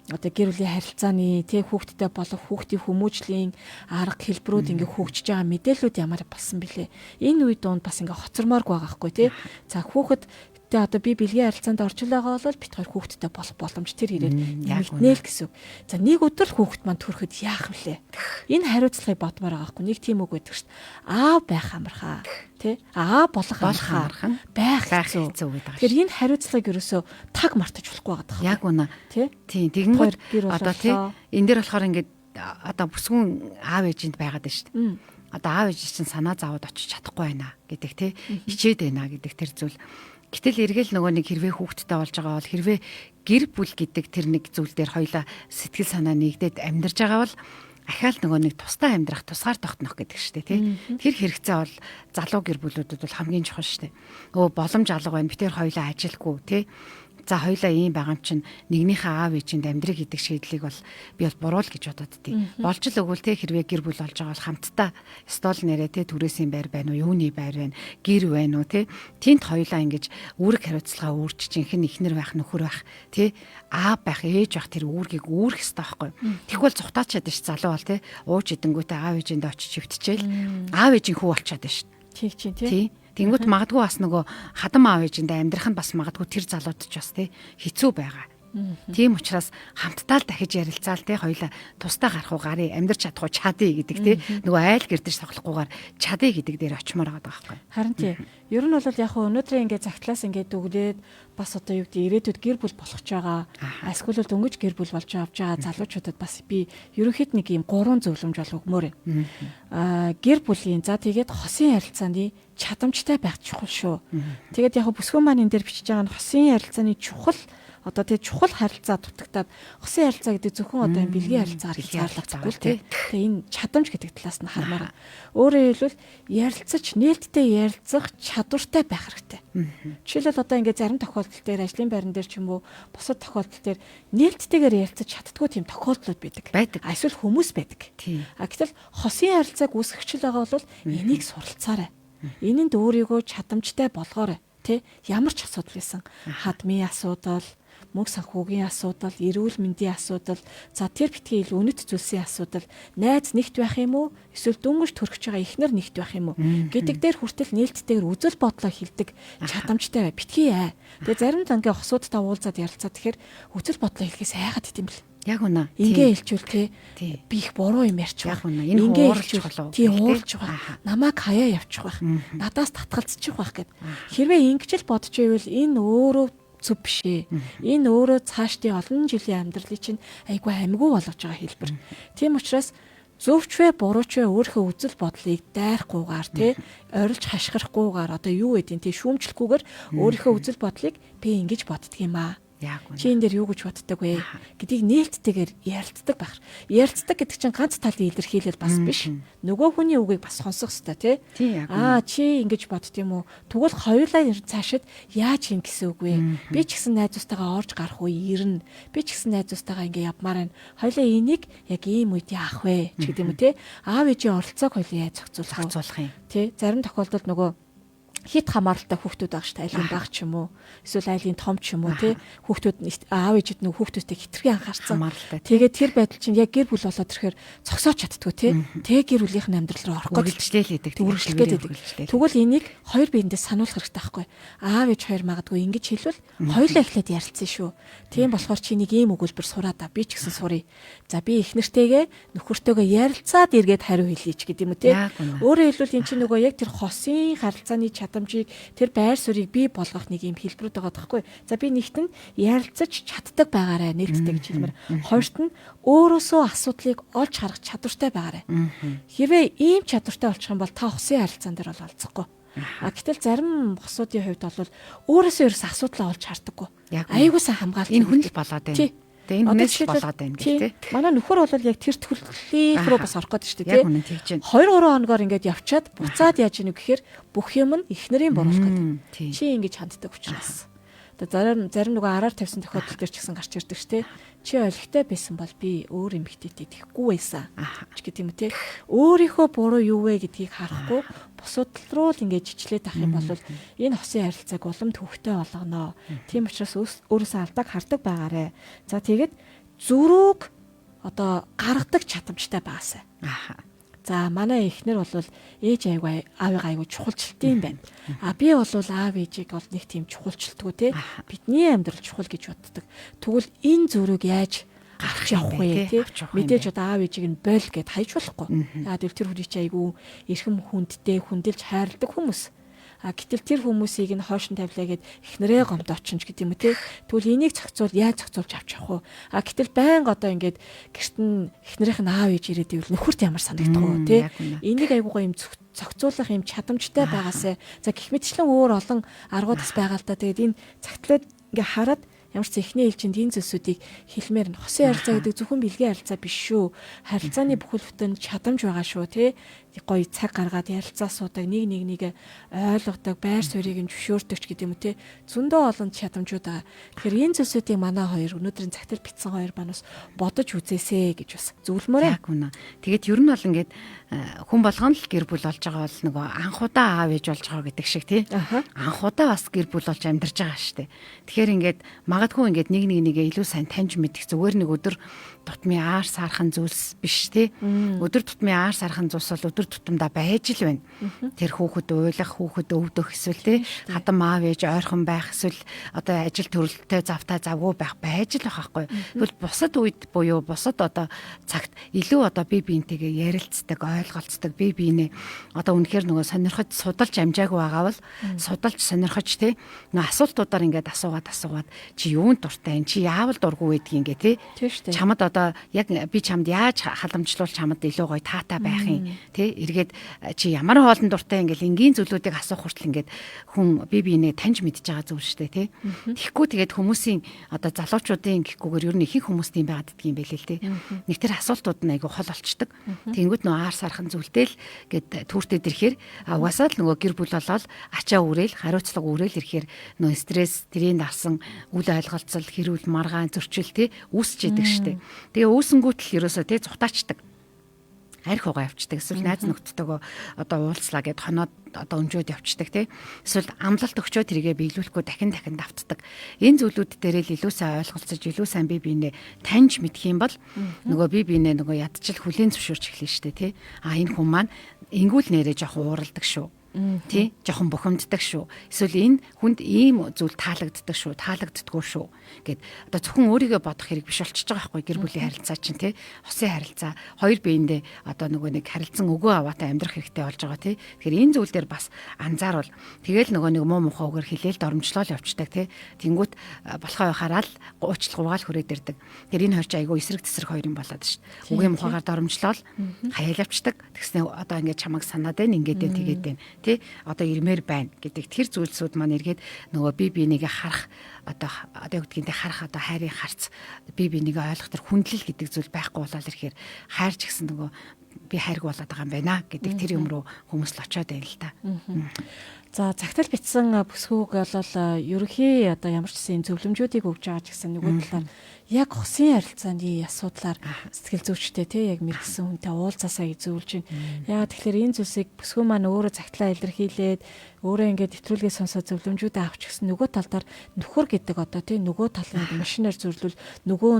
Speaker 4: харилцааны тий хүүхдтэй болох хүүхдийн хүмүүжлийн арга хэлбэрүүд ингээ хөгжиж байгаа мэдээллүүд ямар болсон бэлээ. Энэ үед донд бас ингээ хоцормоорг байгаа хгүй тий. За хүүхэд тэгээ одоо би бэлгийн харилцаанд орж байгаа бол бит хоёр хүүхдтэй болох боломж тэр хэрэг нэмэгдэнэ л гэсэн. За нэг өдөр хүүхэд маань төрөхөд яах вүлээ? Энэ хариуцлагыг бодмоор байгаа хгүй. Нэг тийм үг байдаг шүү дээ. Аа байх амархаа. Тэ? Аа болох амархаа байх хэцүү гэдэг. Тэгэхээр энэ хариуцлагыг ерөөсөө таг мартаж болохгүй байгаа. Яг үнэ. Тийм. Тэгэнгүүт одоо тий энэ дээр болохоор ингээд одоо бүсгүн аав ээжинд байгаад байна шүү дээ. Одоо аав ээж чинь санаа зовоод очиж чадахгүй байна гэдэг тий хичээд байна гэдэг тэр зүйл. Гэтэл эргэл нөгөө нэг хэрвээ хүүхдтэй болж байгаа бол хэрвээ гэр бүл гэдэг тэр нэг зүйл дээр хоёлаа сэтгэл санаа нэгдээд амьдарч байгаа бол ахаал нөгөө нэг тусдаа амьдрах, тусгаар тогтнох гэдэг штэ тий. Тэр хэрэгцээ бол залуу гэр бүлүүдэд бол хамгийн чухал штэ. Боломж алга байна. Би тэр хоёлаа ажилгүй тий. За хоёлаа ийм байгаа юм чинь нэгнийхээ аав ээжинд амьдрыг гэдэг шийдлийг бол би бол буруу л гэж бодод тий. Болж л өгвөл тий хэрвээ гэр бүл болж байгаа бол хамтдаа стол нэрээ тий түрээсийн байр байна уу, юуны байр байна, гэр байна уу тий. Тинт хоёлаа ингэж үүрэг хариуцлага үүрч жинхэнэ ихнэр байх, нөхөр байх тий. Аав байх, ээж байх тэр үүргийг үүрэх хэрэгтэй байхгүй. Тэгвэл зүхтаачаад ш залуу бол тий. Ууж идэнгүүтээ аав ээжиндээ очиж хөвтчихээл аав ээжийн хүү болчиход ш. Тий чинь тий. Тэнгүүт магадгүй бас нөгөө хадам аав ээжиндээ амьдрах нь бас магадгүй тэр залууд ч бас тий хэцүү байгаа. Тийм учраас хамтдаа л дахиж ярилцаал тий хоёлаа тусдаа гарах уу гарыг амьдрч чадахгүй чадъя гэдэг тий нөгөө айл гэрдэж тоглохгүйгээр чадъя гэдэг дээр очимоор байгаа байхгүй. Харин тий. Ер нь бол яг өнөөдрийн ингээ загтлаас ингээ дүгрээд бас одоо юу гэдэг ирээдүйд гэр бүл болох ч байгаа. Эсвэл дөнгөж гэр бүл болж авч байгаа залуучуудад бас би ерөнхийд нэг юм 3 зөвлөмж бол өгмөр юм. Гэр бүлийн за тэгээд хосын харилцааны чадамжтай байх чухал шүү. Тэгээд яг бүсгүн маань энэ дээр бичиж байгаа нь хосын харилцааны чухал одоо тэгээ чухал харилцаа дутагтаад хосын харилцаа гэдэг зөвхөн одоо энэ бэлгийн харилцаагаар хязгаарлагдахгүй л тий. Тэгээ энэ чадамж гэдэг талаас нь хармаар. Өөрөөр хэлбэл ярилцаж нээлттэй ярилцах чадвартай байх хэрэгтэй. Жишээлбэл одоо ингээд зарим тохиолдол дээр ажлын байран дээр ч юм уу бусад тохиолдол дээр нээлттэйгээр ярилцаж чаддгүй тийм тохиолдлууд байдаг. Эсвэл хүмүүс байдаг. Гэтэл хосын харилцааг үүсгэж байгаа бол энийг суралцаарай. Энэнд өөрийгөө чадамжтай болгоорой. Тэ ямар ч асуудал байсан. Хадмын асуудал, мөнгө санхүүгийн асуудал, эрүүл мэндийн асуудал, за тэр битгий ил үнэт зүйлсийн асуудал, найз нэгт байх юм уу? Эсвэл дөнгөж төрөж байгаа эхнэр нэгт байх юм уу? Гэдэг дээр хүртэл нээлттэйгээр үзэл бодлоо хилдэг чадамжтай бай. Битгий аа. Тэгээ зарим дангийн хосуудтай уулзаад ярилцаад тэгэхээр үзэл бодлоо хэлхээс айгаад идэм бэл. Яг үнэ. Ингээ хэлчихвэл тий би их буруу юм ярьчих. Яг үнэ. Энэ уурч болов. Тий уурч байгаа. Намайг хаяа явчих байх. Надаас татгалзчих байх гэд. Хэрвээ ингэж л бодож ивэл энэ өөрөө зүв биш ээ. Энэ өөрөө цаашдын олон жилийн амьдралыг чинь айгүй амьгүй болгож байгаа хэлбэр. Тийм учраас зөвч вэ бурууч вэ өөрийнхөө үзэл бодлыг дайрахгүйгээр тий орилж хашгирахгүйгээр одоо юу гэдэг нь тий шүүмжлэхгүйгээр өөрийнхөө үзэл бодлыг би ингэж боддөг юм аа
Speaker 5: Яг үнэ.
Speaker 4: Чи энэ дээр юу гэж боддог вэ гэдгийг нээлттэйгээр ярилцдаг байх. Ярилцдаг гэдэг чинь ганц талын илэрхийлэл бас биш. Нөгөө хүний үгийг бас сонсох хэрэгтэй
Speaker 5: Тийм,
Speaker 4: тий.
Speaker 5: яг үнэ.
Speaker 4: Чи ингэж бодд юм уу? Тэгвэл хоёулаа цаашид яаж хийн гэсэн үг вэ? Би ч гэсэн найзуудтайгаа орж гарах үе ирнэ. Би ч гэсэн найзуудтайгаа ингэ явмаар байна. Хоёулаа энийг яг ийм үед яах вэ? ч гэдэг юм уу тий. Аав ээжийн оролцоог хоёулаа яаж
Speaker 5: зохицуулах юм.
Speaker 4: Тий. Зарим тохиолдолд нөгөө хит хамааралтай хүүхдүүд байх шүү дээ. Айлын баг ч юм уу. Эсвэл айлын том ч юм уу тий. Хүүхдүүд аав ээжид нөгөө хүүхдүүдтэй хитрхи анхаарсан.
Speaker 5: Хамааралтай.
Speaker 4: Тэгээд тэр байдал чинь яг гэр бүл болоод ирэхээр зогсоож чаддгүй тий. Тэг гэр бүлийнх нь амьдрал руу орох гэж
Speaker 5: үргэлжлээл хийдэг.
Speaker 4: үргэлжлэхэд байдаг. Тэгвэл энийг хоёр биендээ сануулах хэрэгтэй байхгүй. Аав ээж хоёр магадгүй ингэж хэлвэл хоёулаа эхлээд ярилцсан шүү. Тийм болохоор чи нэг ийм өгүүлбэр сураа да. Би ч гэсэн сурыг. За би их нэртэйгээ нөхөртөөгөө ярилцаад эргээд хариу хэлье ч гэдэг юм уу тий. Өөрөөр хэлбэл эн чинь нөгөө яг тэр хосын харилцааны чадамжийг тэр байр суурийг бий болгох нэг юм хэлбэрүүд байгаа байхгүй. За би нэгт нь ярилцаж чаддаг байгаарэ нээлттэй гэж хэлмээр. Хоёрт нь өөрөөсөө асуудлыг олж харах чадвартай байгаарэ. Хэрвээ ийм чадвартай болчих юм бол та хосын харилцаан дээр бол олцохгүй. Гэтэл зарим хосуудын хувьд бол өөрөөсөө асуудлаа олж хардаггүй. Аяагуусаа хамгаалж
Speaker 5: энэ хүн л болоод байна. Тэгээ энэ хүнээс л болоод байна гэх тээ.
Speaker 4: Манай нөхөр бол яг тэр төлөвлөлийг рүү бас орох гэдэг шүү дээ.
Speaker 5: Яг үнэн тэгж байна.
Speaker 4: 2-3 хоногоор ингээд явчаад буцаад яаж ийнө гэхээр бүх юм нь эхнэрийн боруулах гэдэг. Чи ингэж ханддаг учраас. Одоо зарим нөгөө араар тавьсан тохиолдол төр ч гэсэн гарч ирдэг шүү дээ. Чи ойлгохтой байсан бол би өөр эмэгтэйтэй тэхгүй байсан. ч гэдэг юм те. Өөрийнхөө буруу юу вэ гэдгийг харахгүй бусад руу л ингээд жичлээд авах юм бол энэ хосын харилцааг улам төвхтэй болгоно. Тийм учраас өөрөөсөө алдааг хардаг байгаарэ. За тэгээд зүрүүг одоо гаргадаг чадамжтай байгаасай. За манай эхнэр бол ээж аавыг айгуу чухалчилтын байна. Би бол аав ээжийг бол нэг тийм чухалчилтгүй те. Бидний амьдрал чухал гэж боддог. Тэгвэл энэ зүрийг яаж гарах явах вэ те. Мэдээж одоо аав ээжийг нь бойл гэд хайж болохгүй. Тэр хүний чи айгуу эрхэм хүндтэй хүндэлж хайрладаг хүмүүс. Гэтэл тэр хүмүүсийг нь хойшин тавилаа гэд эхнэрээ гомдооч гэдэг юм те. Тэгвэл энийг яаж зохицуулж авч явах вэ? Гэтэл байнга одоо ингээд гэрт нь эхнэрийнх нь аав ээж ирээд ивэл нөхөрт ямар санагдах вэ те. Энийг айгуугаа юм зохицуулах юм чадамжтай байгаасай. За гэх мэтчлэн өөр олон аргууд бас байгаа л да. Тэгээд энэ цагтлаад ингээ хараад ямар ч эхний ээлжинд энэ зүйлсүүдийг хэлмээр нь хосын харилцаа гэдэг зөвхөн бэлгийн харилцаа биш шүү. Харилцааны бүхэл бүтэн чадамж байгаа шүү те. Гоё цаг гаргаад ярилцаа суудаг нэг ойлгодог байр суурийг нь зөвшөөрдөг ч гэдэг юм те. Зөндөө олон чадамжууд байгаа. Тэгэхээр энэ зүйлсүүдийг манай хоёр өнөөдрийн цагтл битсэн хоёр манаас бодож үзээсэй гэж бас зөвлөмөр.
Speaker 5: Яг үнэ. Тэгээд ер нь бол ингээд хүн болгоно л гэр бүл болж байгаа бол нөгөө анхудаа аав ээж болж байгаа гэдэг шиг тий. Анхудаа бас гэр бүл болж амьдарч байгаа шүү дээ. Тэгэхээр ингээд магадгүй ингээд нэгээ илүү сайн таньж мэдэх зүгээр нэг өдөр тутмын аар саархан зүйлс биш тий. Өдөр тутмын аар саархан зүйлс бол өдөр тутамдаа байж л байна. Тэр хүүхэд уйлах, хүүхэд өвдөх эсвэл тий хадам аав ээж ойрхон байх эсвэл одоо ажил төрөлттэй завтай завгүй байж л байхгүй. Тэгвэл бусад үед буюу бусад одоо цагт илүү одоо бие биентэйгээ ярилцдаг, ойлголцдог, бие биенээ одоо үнэхээр нөгөө сонирхож судалж амжаагүй байгаа бол судалж сонирхож тий нөгөө асуултуудаар ингээд асуугаад чи юунд дуртай, чи яавал дургүй байдгийг ингээ тий чамд одоо яг би чамд яаж халамжлуул чамд илүү гоё таатай байх юм тий эргээд чи ямар хоолнд дуртай ингээл энгийн зүйлүүдийг асуух хүртэл ингээд хүн бие биенээ таньж мэдж байгаа зүйл шүү дээ тий тэгэхгүй тэгээд хүмүүсийн одоо залуучуудын гэхгүйгээр ер нь ихэнх хүмүүс тийм байгаад идэх юм байлээ л тий нэг тэр асуултууд нь айгу хол олчдаг тэнгүүд нөө аар сархан зүйлтэй л гээд түүртэд ирэхээр угаасаа л нөгөө гэр бүл болоод ачаа үрээл хариуцлага үрээл ирэхээр нөө стресс тэрийн дарсан үл ойлголцол хэрүүл маргаан зөрчил тий үүсч идэг штэ. Тэгээ үүсэнгүүтэл ерөөсөө тий цухтаачдаг. Арх угаа явцдаг. Эсвэл найз нөхдөдөө одоо уулзлаа гэд хоноод одоо өнжөөд явцдаг тий. Эсвэл амлалт өгчөө тэрийгэ биелүүлэхгүй дахин давтдаг. Энэ зүйлүүд дээр л илүү сайн ойлголцож, илүү сайн бие биенээ таньж мэдэх юм бол нөгөө бие биенээ нөгөө ядчил хүлийн зөвшөөрч эхлэв штэ тий. Энэ хүн маань ингүүл нэрээ жоох ууралдаг шүү. Тий жоохон бухимддаг шүү. Эсвэл энэ хүнд ийм зүйл таалагддаг шүү, таалагддаггүй шүү гэд одоо зөвхөн өөрийгөө бодох хэрэг биш болчихж байгаа байхгүй гэр бүлийн харилцаа чинь тий хосын харилцаа хоёр биендээ одоо нөгөө нэг харилцан өгөө аваатай амьдрах хэрэгтэй болж байгаа тий. Тэгэхээр энэ зүйл дээр бас анзааруул. Тэгэл нөгөө нэг муу мухаа үгээр хилээл дормжлол явцдаг тий. Тэнгүүт болохоо хараад уучлал гугаал хүрээд ирдэг. Тэгэхээр энэ хоёр ч айгүй эсрэг тесрэг хоёр юм болоод шүү. Үгийн мухаагаар дормжлол хаяал явцдаг. Тэгснэ одоо ингээд чамайг санаад байна ингээд тэгээд байна. тий одоо ирмээр байна гэдэг тэр зүйлсүүд маань эргээд нөгөө би бинийг харах одоо үгдгийнтэй харах одоо хайрын харц би бинийг ойлгох тэр хүндлэл гэдэг зүйл байхгүй болол ирэхээр хайрч гэсэн нөгөө би хайрг болоод байгаа юм байна гэдэг тэр юм руу хүмүүс л очиод байна л та.
Speaker 4: За цагтл бичсэн бүсгүйг бол ерөнхий одоо ямар ч гэсэн зөвлөмжүүдийг өгж байгаа ч гэсэн нөгөө талаар яг хосын харилцааны асуудлаар сэтгэл зүйчтэй тий яг мэрэгсэн хүнтэй уулзаасаа зөвлөж байна. Яагаад тэгэхээр энэ зүйлсийг бүсгүй маань өөрөө цагтлаа илэрхийлээд өөрөө ингээд нэвтрүүлгээ сонсоод зөвлөмжүүдээ авч гисэн нөгөө талдаар нөхөр гэдэг одоо тий нөгөө талын машинаар зөвлөл нөгөө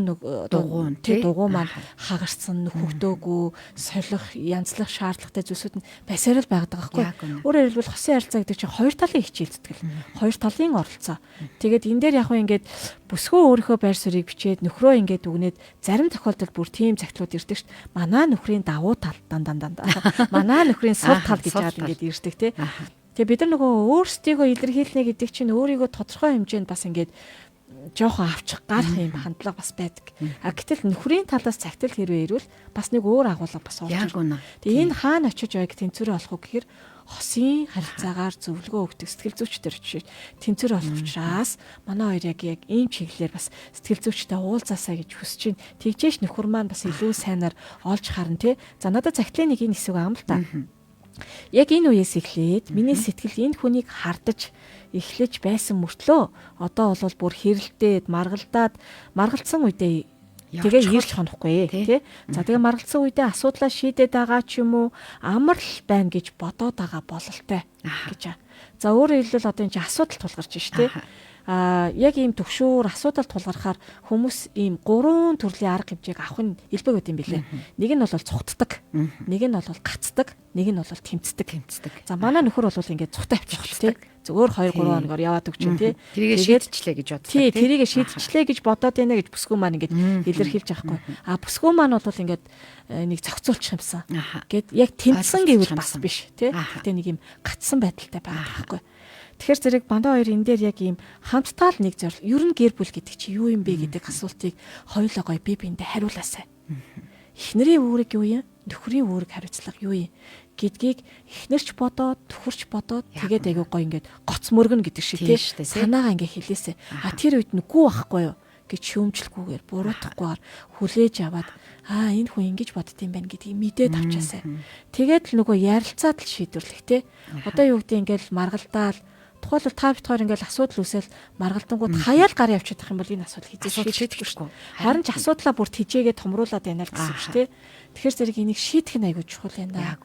Speaker 4: дугуй маань хагарсан нөхөгдөөгүй солих янзлах шаардлагатай зүйлсүүд нь байсаар л байгаад байгаа байхгүй. Өөрөөр хэлбэл хосын харилцаа гэдэг чинь хоёр талын хичээл зүтгэл. Хоёр талын оролцоо. Тэгээд энэ дээр яг хөө ингээд бүсгүй өөрийнхөө байр суурийг бичээд нөхрөө ингээд үгнээд зарим тохиолдолд бүр тийм загтлууд ирдэг шүү дээ. Манай нөхрийн давуу тал дандаа. Манай нөхрийн сул тал гэж яагаад ингээд ирдэг те. Тэгээ бид нар нөгөө өөрсдийгөө илэрхийлнэ гэдэг чинь өөрийгөө тодорхой хэмжээнд бас ингээд жоохон авчих гарах юм хандлага бас байдаг. А гэтэл нөхрийн талаас цагтл хэрвээ ирвэл бас нэг өөр агуулга бас орж ирнэ. Тэгээ энэ хаана очиж байг тэнцвэр олох уу гэхээр хосын харилцаагаар зөвлөгөө өгдөг сэтгэл зүйчдэр очиж тэнцвэр олох учраас манай хоёр яг ийм чиглэлээр бас сэтгэл зүйчтэй уулзаасаа гэж хүсэж байна. Тэгжээш нөхөр маань бас илүү сайнаар олж харна тий. За надад цагтлын нэг энэ хэсэг ам л та. Яг энэ үеэс эхлээд миний сэтгэл энэ хүнийг хардаж эхлэж байсан мөртлөө одоо бол бүр хэрэлдээд маргалдсан үедээ тэгээ ирж хонохгүй тий. За тэгээ маргалдсан үедээ асуудлаа шийдээд байгаа ч юм уу амар л байна гэж бодоод байгаа бололтой гэж. За өөрөөр хэлбэл одоо энэ чинь асуудал тулгарч байна шүү дээ. Яг ийм төгшөөр асуудал тулгархаар хүмүүс ийм 3 төрлийн арга хэмжээг авах нь илбэг байт юм билээ. Нэг нь бол цухтдаг, нэг нь бол гацдаг, нэг нь бол тэмцдэг. За манай нөхөр бол ингээд цухтаа авчих тий. Зөвөр 2 3 хоногор яваад өгч тий.
Speaker 5: Тэрийг шийдчихлээ гэж бодлоо.
Speaker 4: Тий, тэрийг шийдчихлээ гэж бодоод байна гэж бүсгүй маань ингээд илэрхийлж байгаа хгүй. Бүсгүй маань бол ингээд нэг зохицуулчих юмсан. Гэт яг тэмцсэн гэвэл бас биш тий. Гэтэ нэг юм гацсан байдалтай байгаа байхгүй. Тэгэхээр зэрэг бандаа хоёр энэ дээр яг ийм хамтдаа л нэг зорил. Ер нь гэр бүл гэдэг чи юу юм бэ гэдэг асуултыг хоёулаа гоё бие биендээ хариулаасай. Эхнэрийн үүрэг юу юм? Нөхрийн үүрэг хариуцлага юу юм? Гэдгийг эхнэрч бодоод, төхөрч бодоод тэгээд айгүй гоё ингээд гоц мөргөн гэдэг шиг тий. Санаагаа ингээд хэлээсэй. Тэр үед нүггүй байхгүй юу? Гэж шүүмжлэхгүйгээр буруутахгүйгээр хүлээж аваад энэ хүн ингэж бодд юм байна гэдгийг мэдээд авчаасай. Тэгээд л нөгөө ярилцаад л шийдвэрлэх тий. Одоо юу гэдэг ингээл маргалдаал тухайлбал та бит хоёр ингээл асуудал үүсэл маргалдангууд хаяал гар явчихдаг юм бол энэ асуудал хизээ шийдэхгүй шүү. Харин ч асуудлаа бүр тижээгээ томруулаад байна л гэсэн үг шүү тий. Тэгэхээр зэрэг энийг шийдэх нь айгүй чухал юм да.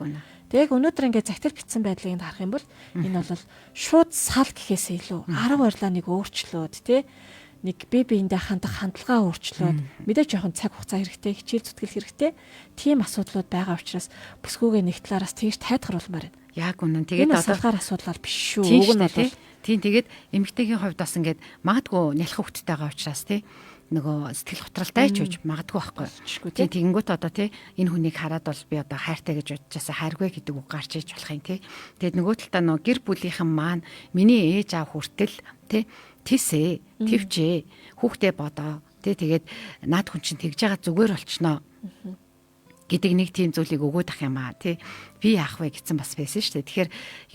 Speaker 4: Тэг өнөөдөр ингээд загтал битсэн байдлыг харах юм бол энэ бол шууд сал гэхээсээ илүү арга барилаа нэг өөрчлөөд тий. Нэг бие биендээ хандах хандлагаа өөрчлөөд мэдээ жоохон цаг хугацаа хэрэгтэй, хичээл зүтгэл хэрэгтэй. Тийм асуудлууд байгаа учраас бүсгүйгээ нэг талаараас тэгж тайлгаруулмаар байна.
Speaker 5: Яг үнэн. Тэгээд
Speaker 4: одоо салгаар асуудлаар биш шүү.
Speaker 5: Уг нь бол тийм тэгээд эмэгтэйгийн хувьд бас ингээд магадгүй нялх хөвгттэй байгаа учраас тий нөгөө сэтгэл готролтой ч үж магадгүй байхгүй. Тийм тэгэнгүүт одоо тий энэ хүнийг хараад бол би одоо хайртай гэж бодчихсан хайргүй гэдэг үг гарч иж болох юм тий. Тэгээд нөгөө талдаа нөгөө гэр бүлийнхэн маань миний ээж аав хүртэл тий тисээ твчээ хүүхдээ бодоо тий тэгээд наад хүн чинь тэгж байгаа зүгээр болчихноо гэдэг нэг тийм зүйлийг өгөөд ах юм аа тий би яах вэ гэсэн бас байсан шүү дээ. Тэгэхээр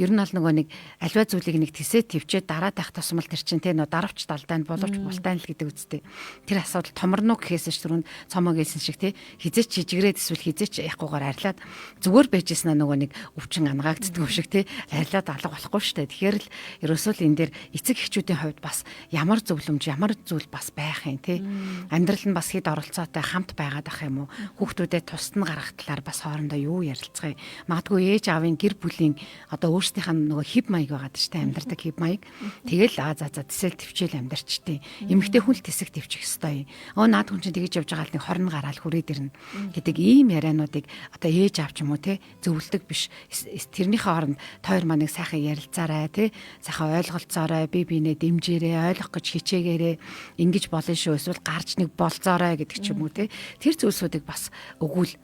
Speaker 5: ер нь бол нөгөө нэг альва зүйлийг нэг тисээ твчээ дараад байх тусмал тэр чинь тий нөө даравч талтай нь боловч бултай нь л гэдэг үстэй. Тэр асуудал томорно гэхээс ш түрүүнд цомог хэлсэн шиг тий хизээч жижигрээд эсвэл хизээч яхахгүйгээр арилаад зүгээр байжсэн нөгөө нэг өвчин ангаагддаг шиг тий арилаад алга болохгүй шүү дээ. Тэгэхээр л ерөөсөө л энэ дээр эцэг эхчүүдийн хувьд бас ямар зөвлөмж ямар зүйл бас байх юм тий амьдрал нь бас хэд оролцоотой хамт байгаад ах юм уу хүүхдүүдэд тусад нь гаргах талаар бас хоорондоо юу ярилцгаая. Магадгүй ээж аавын гэр бүлийн одоо өөрсдийнх нь нөгөө хив маяг байгаа шүү дээ амьдардаг хив маяг. Тэгэл за тэсэл твчээл амьдарчтیں۔ Эмэгтэй хүн л тэсэг твчих хэвээр. Наад хүн чинь тэгэж явж байгаа л нэг хорн гараал хүрээд ирнэ гэдэг ийм яриануудыг одоо ээж аав ч юм уу те зөвлөдөг биш. Тэрнийхээ хооронд тойр маныг сайхан ярилцаарай те сайхан ойлголцоорой бие биенээ дэмжээрэй ойлгох гэж хичээгээрэй ингэж болно шүү эсвэл гарч нэг болцоорой гэдэг ч юм уу те тэр зүйлсүүдийг бас өгвөл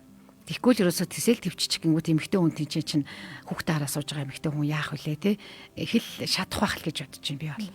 Speaker 5: тэгвэл ерөөсө тэсэл твчих гингүүт эмэгтэй хүн чинь хүүхдээ хараа сууж байгаа эмэгтэй хүн яах вүлээ те хэл шатах байх л гэж бодож юм би бол.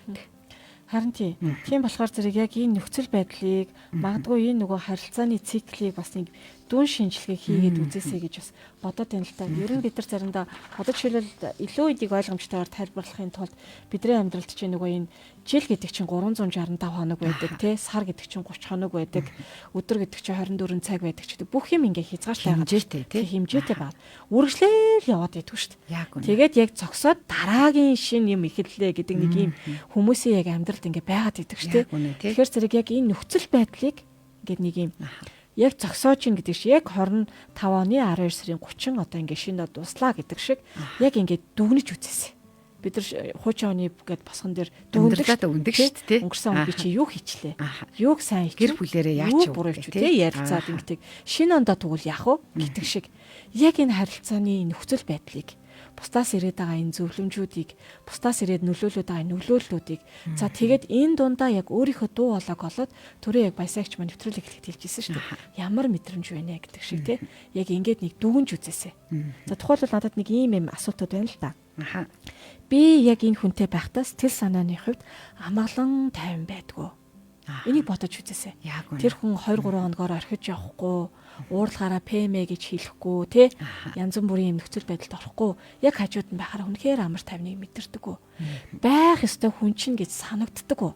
Speaker 4: Харин тийм болохоор зэрэг яг энэ нөхцөл байдлыг магадгүй энэ нөгөө харилцааны циклийг бас нэг дүн шинжилгээ хийгээд үзээсэй гэж бас бодоод байна л да. Ер нь бид нар заримдаа одоо жишээлбэл илүү эдийг ойлгомжтойгоор тайлбарлахын тулд бидний амьдралд чинь нөгөө энэ жил гэдэг чинь 365 хоног байдаг тий, сар гэдэг чинь 30 хоног байдаг, өдөр гэдэг чинь 24 цаг байдаг ч гэдэг. Бүх юм ингээ хязгаартай
Speaker 5: хэмжээтэй тий.
Speaker 4: Хэмжээтэй байна. Үргэлжлээл яваад идэв шүү дээ. Тэгээд яг зогсоод дараагийн шин юм эхэллээ гэдэг нэг юм хүмүүсийн яг амьдралд ингээ байгаад идэг шүү дээ. Тэгэхээр зэрэг яг энэ нөхцөл байдлыг ингээд нэг юм яг зогсоож ин гэдэг шиг яг 25 оны 12 сарын 30 одоо ингээд шинэ дуслаа гэдэг шиг яг ингээд дүгнэж үзээсэй. Бид нар хуучин оны гээд босгон дээр
Speaker 5: дүгнэлээд шүү дээ.
Speaker 4: Өнгөрсөн он би чи юу хийчлээ? Юуг сайн
Speaker 5: гэр бүлээрээ яач
Speaker 4: буруу хийв те ярилцаад ингээд шинэ ондоо тэгвэл яах вэ гэдэг шиг яг энэ харилцааны нөхцөл байдлыг бусдаас ирээд байгаа энэ зөвлөмжүүдийг, бусдаас ирээд нөлөөлөд байгаа нөлөөллүүдийг за тэгээд энэ дундаа яг өөрийнхөө дуу хоолойг олоод төрөө яг баясаагч маань нэвтрүүлэг хэлэхэд хэлжсэн шүү дээ. Ямар мэдрэмж байна гэдэг шиг те. Яг ингээд нэг дүгнж үзээсэй. За тухайлбал надад нэг ийм асуултууд байна л да. Би яг энэ хүнтэй байхдаа сэтгэл санааны хувьд амгалан тайван байдгүй. Энийг бодож үзээсэй. Тэр хүн 2 3 хоногоор орхиж явахгүй, уурлагаараа ПМ гэж хэлэхгүй, тэ янз бүрийн юм нөхцөл байдалд орохгүй, яг хажууд нь байхаар үнэхээр амар тайвныг мэдэрдэггүй. Байх ёстой хүн чинь гэж санагддаггүй.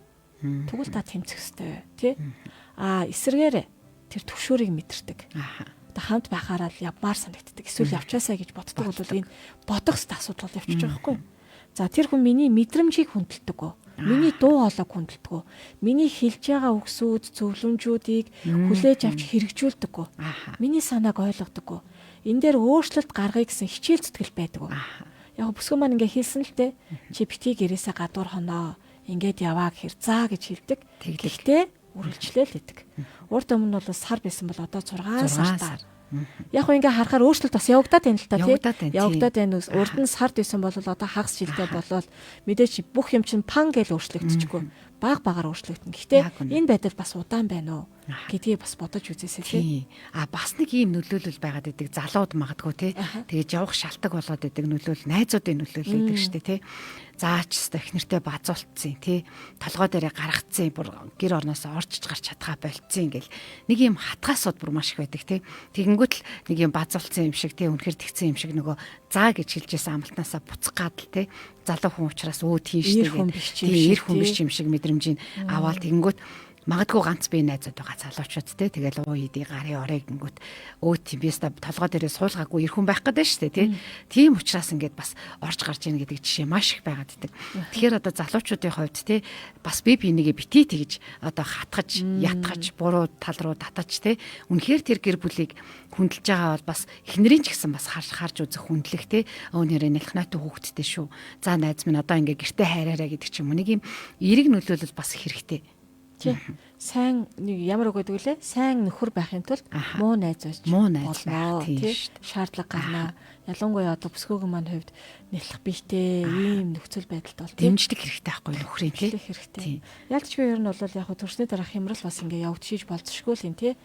Speaker 4: Тэгвэл та тэмцэх ёстой, тэ. Эсэргээр тэр төвшөөрийг мэдэрдэг. Одоо хамт байхаараа л явмаар санагддаг. Эсвэл явчаасаа гэж боддог бол энэ бодох ёстой асуудал явчих жоохгүй. За тэр хүн миний мэдрэмжийг хүндэлдэг. Миний дуу хоолойг хүндэлдэг. Миний хэлж байгаа үгсүүд, зөвлөмжүүдийг хүлээж авч хэрэгжүүлдэг. Миний санааг ойлгодог. Энэ дээр өөрчлөлт гаргая гэсэн хичээл зүтгэл байдаг. Яг бүсгүн маань ингээ хэлсэн л те. Чи битгий гэрээсээ гадуур хоноо ингээд яваа гэхэр заа гэж хэлдэг. Тэгэхдээ үргэлжлээл идэг. Урд өмнө бол сар байсан бол одоо 6 сартаа. Яг хөө ингээ харахаар өөрчлөлт бас явагдаад байна л та тий. Явагдаад байна. Урд нь сард байсан бол одоо хагас жилдээ болоод мэдээч бүх юм чинь пан гэж өөрчлөгдөжгүй. Багаар өөрчлөгдөн. Гэхдээ энэ байдал бас удаан байна уу гэдгийг бас бодож үзээсэй тий.
Speaker 5: Бас нэг ийм нөлөөлөл байгаад идэг. Залууд магадгүй тий. Тэгээд явах шалтак болоод идэг нөлөөлөл, найзуудын нөлөөлөл идэг штэ тий. Заач өстө ихнэртэй базуулцсан тий. Толгой дээрээ гаргацсан бүр гэр орноосоо орчиж гарч чадхаа болцсон ингээл нэг ийм хатгаасууд бүр маш их байдаг тий. Тэгэнгүүт л нэг ийм базуулцсан юм шиг тий. Үнэхэр тэгсэн юм шиг нөгөө заа гэж хэлжсэн амлтнаасаа буцах гад л тий. Залуу хүн учраас тийм штэ. Ир хүн биш юм шиг мэдрэмжийг аваад тэгэнгүүт магадгүй ганц бие найзууд байгаа залуучууд те тэгэл ууйдий гарын орой гингүүт тийм биста толгой дээрээ суулгаагүй ирхэн байх гэдэг шүү дээ тийм учраас ингээд бас орж гарч ийн гэдэг жишээ маш их байгаад идэг. Тэгэхээр одоо залуучуудын хувьд те бас бие бинийгээ битий тэгж одоо хатгаж ятгаж буруу тал руу татаж те үнэхээр тэр гэр бүлийг хүндэлж байгаа бол бас эхнэрийн ч гэсэн бас харж үзэх хүндлэх те өөнөрөө нэлэх нойтон хүүхэдтэй шүү. За найз минь одоо ингээ гэртээ хайраарай гэдэг ч юм уу нэг юм эерэг нөлөөлөл бас хэрэгтэй.
Speaker 4: Сайн нэг ямар үг гэдэг лээ? Сайн нөхөр байхын тулд муу найз болно тийм шаардлага гарна. Ялангуяа одоо бүсгүйгэн маань хувьд нэрлэх бийтэй ийм нөхцөл байдалд бол
Speaker 5: дэмжлэг хэрэгтэй байхгүй нөхрийн тийм
Speaker 4: хэрэгтэй. Ялцгүй ер нь бол яг төрсний дараах хямрал бас ингээ явагдчихж болцсошгүй л юм тий.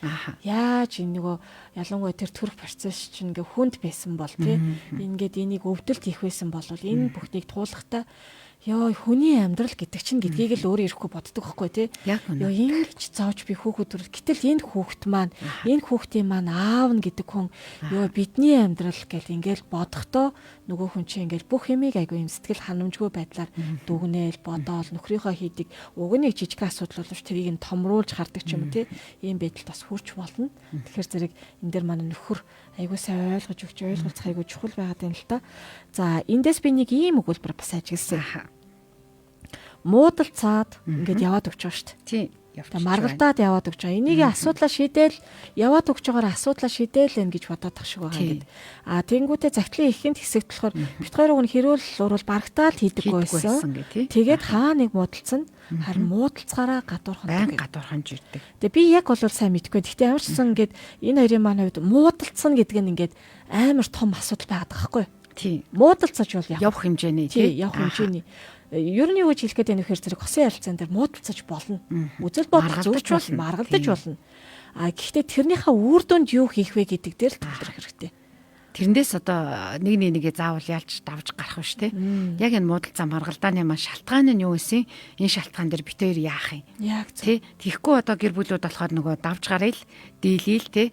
Speaker 4: Яаж энэ нөгөө ялангуяа тэр төрөх процесс чинь ингээ хүнд байсан бол тий. Ингээд энийг өвдөлт хийх байсан бол энэ бүхнийг туулахтаа ёо хүний амьдрал гэдэг чинь гэдгийг л өөрөө ирэхгүй боддог байхгүй тий. Ёо ингэж зааж би хүүхэд төрөл гэтэл энэ хүүхэд маань энэ хүүхдийн маань аав нь гэдэг хүн ёо бидний амьдрал гэл ингээл бодохдоо нөгөө хүн чинь ингээл бүх юмыг айгүй юм сэтгэл ханамжгүй байдлаар дүгнээл бодоол нөхрийнхөө хийдэг уг нэг жижиг асуудал боловч тэрийг нь томруулж хардаг ч юм уу тий. Ийм байдалд бас хүрч болно. Тэгэхээр зэрэг энэ дээр манай нөхөр айгүй сайн ойлгож өгч ойлголцох айгүй чухал байгаад байна л та. За эндээс би нэг ийм өгүүлбэр бас ажигласан. Муудалцаад ингээд яваад өгч байгаа шүү дээ.
Speaker 5: Тийм.
Speaker 4: Маргалдаад яваад өгч байгаа. Энийг асуудлаа шийдээл яваад өгч байгаагаар асуудлаа шийдээл энэ гэж бодоод тах шиг байгаа ингээд. Тэнгүүтээ загтлын ихэнд хэсэгт болохоор бит хоёрыг нь хэрүүл урал барагтаал хийдэггүй байсан. Тэгээд хаа нэг муудалцсан харин муудалцгаараа гадуур хонж ирдэг. Тэгээ би яг бол сайн мэдэхгүй. Гэхдээ ямар ч гэсэн ингээд энэ хоёрын маань хувьд муудалцсан гэдэг нь ингээд амар том асуудал байгаад байгаа байхгүй.
Speaker 5: Тийм.
Speaker 4: Муудалцаж бол
Speaker 5: явах хэмжээний
Speaker 4: тийм явах хэмжээний ер нь юу гэж хэлэх гээд энэ хэр зэрэг хосын ярилцаан дээр муудалцаж болно. Үзэл бодол зөвч болно, маргалдаж болно. Гэхдээ тэрнийхээ үр дүнд юу хийх вэ гэдэг дээр л төвлөрөх хэрэгтэй.
Speaker 5: Тэрнээс одоо нэгээ заавал ялж давж гарах биш те. Яг энэ муудал зам гаргалдааны маань шалтгаан нь юу вэ? Энэ шалтгаан дээр бит хоёр яах юм?
Speaker 4: Яг зөв.
Speaker 5: Тэ тийхгүй одоо гэр бүлүүд болохоор нөгөө давж гарыг л дийлээл те.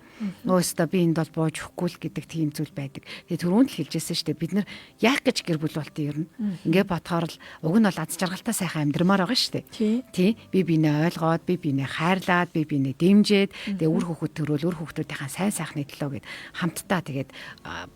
Speaker 5: Өөстөө би энд бол бууж өгөхгүй л гэдэг тийм зүйл байдаг. Тэгээ түрүүнд л хэлжсэн шүү дээ. Бид нар яах гэж гэр бүл болтын ер нь. Ингээ бодохоор л уг нь бол аз жаргалтай сайхан амьдрмаар байгаа шүү дээ. Тий. Би бинээ ойлгоод, би бинээ хайрлаад, би бинээ дэмжиж, тэгээ үр хүүхэд төрөөл үр хүүхдүүдийн сайн сайхны төлөө гэд хамтдаа тэгээд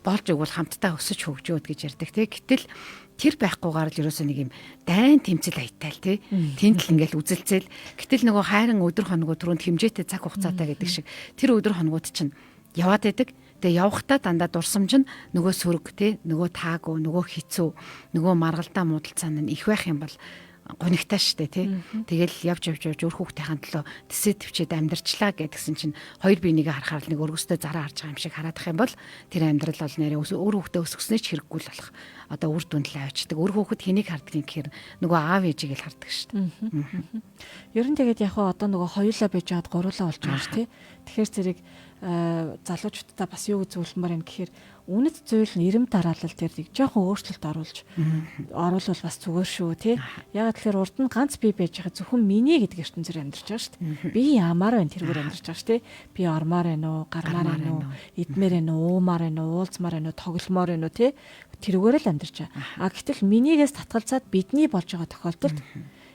Speaker 5: болж өгвөл хамтдаа өсөж хөгжөөд гэж ярьдаг те. Гэтэл тэр байхгүйгээр л ерөөсөө нэг юм дайн тэмцэл аятайл тий. Тэнд л ингээл үзэлцэл. Гэтэл нөгөө хайран өдөр хоногоо түрүүнд хэмжээтэй цаг хугацаатай гэдэг шиг тэр өдөр хоногуд чинь яваад байдаг. Тэгээ явахдаа дандаа дурсамж нь нөгөө сөрөг тий, нөгөө таагүй, нөгөө хэцүү, нөгөө маргалдаа муудалцаан нь их байх юм бол гонигтай штэ тий. Тэгэл явж өөр хүүхдийн төлөө тэсээ төвчээд амьдрчлаа гэдгсэн чинь хоёр биенийг харахаар л нэг өргөстэй зараа харж байгаа юм шиг харагдах юм бол тэр амьдрал бол нэрээ өөр хүүхдээ өсгснээ ч хэрэггүй л болох. Одоо үр дүнд л авчдаг. Өөр хүүхэд хэнийг хардгийг гэхээр нөгөө аав ээжийг л хардаг штэ.
Speaker 4: Ер нь тэгээд яг одоо нөгөө хоёулаа байж аваад гурлаа болж байгаа ш тий. Тэгэхээр зэрэг залуучуудаа бас юу зөвлөмөр юм гэхээр үнэт зүйл нь ирэм дараалал дээр нэг жоохон өөрчлөлт оруулвал бас зүгээр шүү тий. Ягаад тэгэхээр урд нь ганц бие байж байгаа зөвхөн миний гэдэг ертөнцөөр амьдарч байгаа шүү дээ. Би яамаар байна тэргээр амьдарч байгаа шүү тий. Би ормоор байна уу, гармаар байна уу, идмээр байна уу, уумаар байна уу, уулзмаар байна уу, тогломоор байна уу тий. Тэрүүгээр л амьдарч байгаа. Гэтэл минийгээс татгалзаад бидний болж байгаа тохиолдолд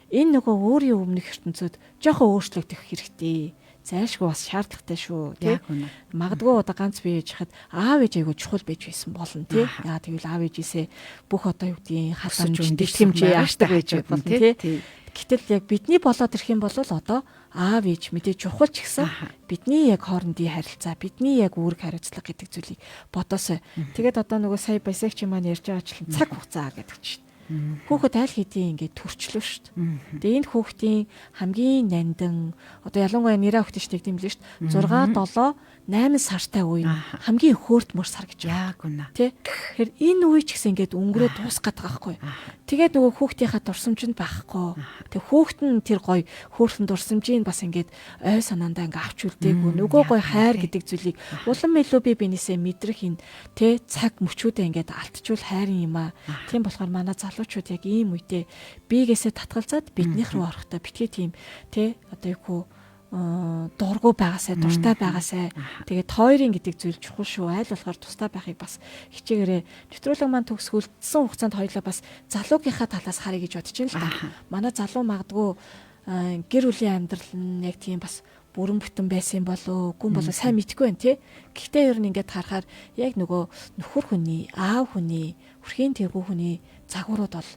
Speaker 4: энэ нөгөө өөрийн өмнөх ертөнцөд жоохон өөрчлөгдөх хэрэгтэй. Зайлшгүй бас шаардлагатай шүү тий. Магадгүй одоо ганц бие яж хахад аав ээж айгуу чухал байж байсан болно тий. Яа тэгвэл аав ээжээсээ бүх одоо юу гэдгийг халамж дэвтгэмжээ яашдаг байж болно тий. Гэтэл яг бидний болоод ирэх юм бол одоо аав ээж мэдээ чухал ч гэсэн бидний яг хоорондын харилцаа, бидний яг үүрэг хариуцлага гэдэг зүйлийг бодоосоо. Тэгээд одоо нөгөө сая байсагч маань ярьж байгаачлан цаг хугацаа гэдэг чинь. Хүүхэд аль хэдийн ингээд төрчлөө шүү дээ. Тэгээ энэ хүүхдийн хамгийн нандин одоо ялангуяа нэраа хүүхдээ штеп тийм лээ шүү дээ. 6, 7, 8 сартай үе хамгийн хөөртмөр сар гэж яг үнэ. Тэ. Тэгэхээр энэ үе ч гэсэн ингээд өнгөрөө дуусгаад байгаа байхгүй. Тэгээд нөгөө хүүхдийнхаа дурсамжинд байхгүй. Тэг хүүхэд нь тэр гоё хөөрхөн дурсамжийг бас ингээд ой санаандаа ингээд авч үлдээгүй. Нөгөө гоё хайр гэдэг зүйлийг улам илүү би бинээсээ мэдрэх энэ тэ цаг мөчүүдээ ингээд алтчвал хайрын юм аа. Тийм болохоор манай залуучууд яг ийм үедээ биегээсээ татгалзаад биднийх рүү орохдоо битгий тийм тэ одоо юу дургу байгаасай, дуртай байгаасай. Тэгээд хоёрын гэдэг зүйл чухал шүү. Айл болохоор тустай байхыг бас хичээгээрээ нэвтрүүлэг маань төгсгөлдсөн хугацаанд хоёлаа бас залуугийнхаа талаас харъя гэж бодож байна л та. Манай залуу магадгүй гэр бүлийн амьдрал нь яг тийм бас бүрэн бүтэн байсан болоо, үгүй болоо сайн мэдгүй байна тий. Гэхдээ ер нь ингээд харахаар яг нөгөө нөхөр хүний, аав хүний, хүрхийн тэргүү хүний загварууд бол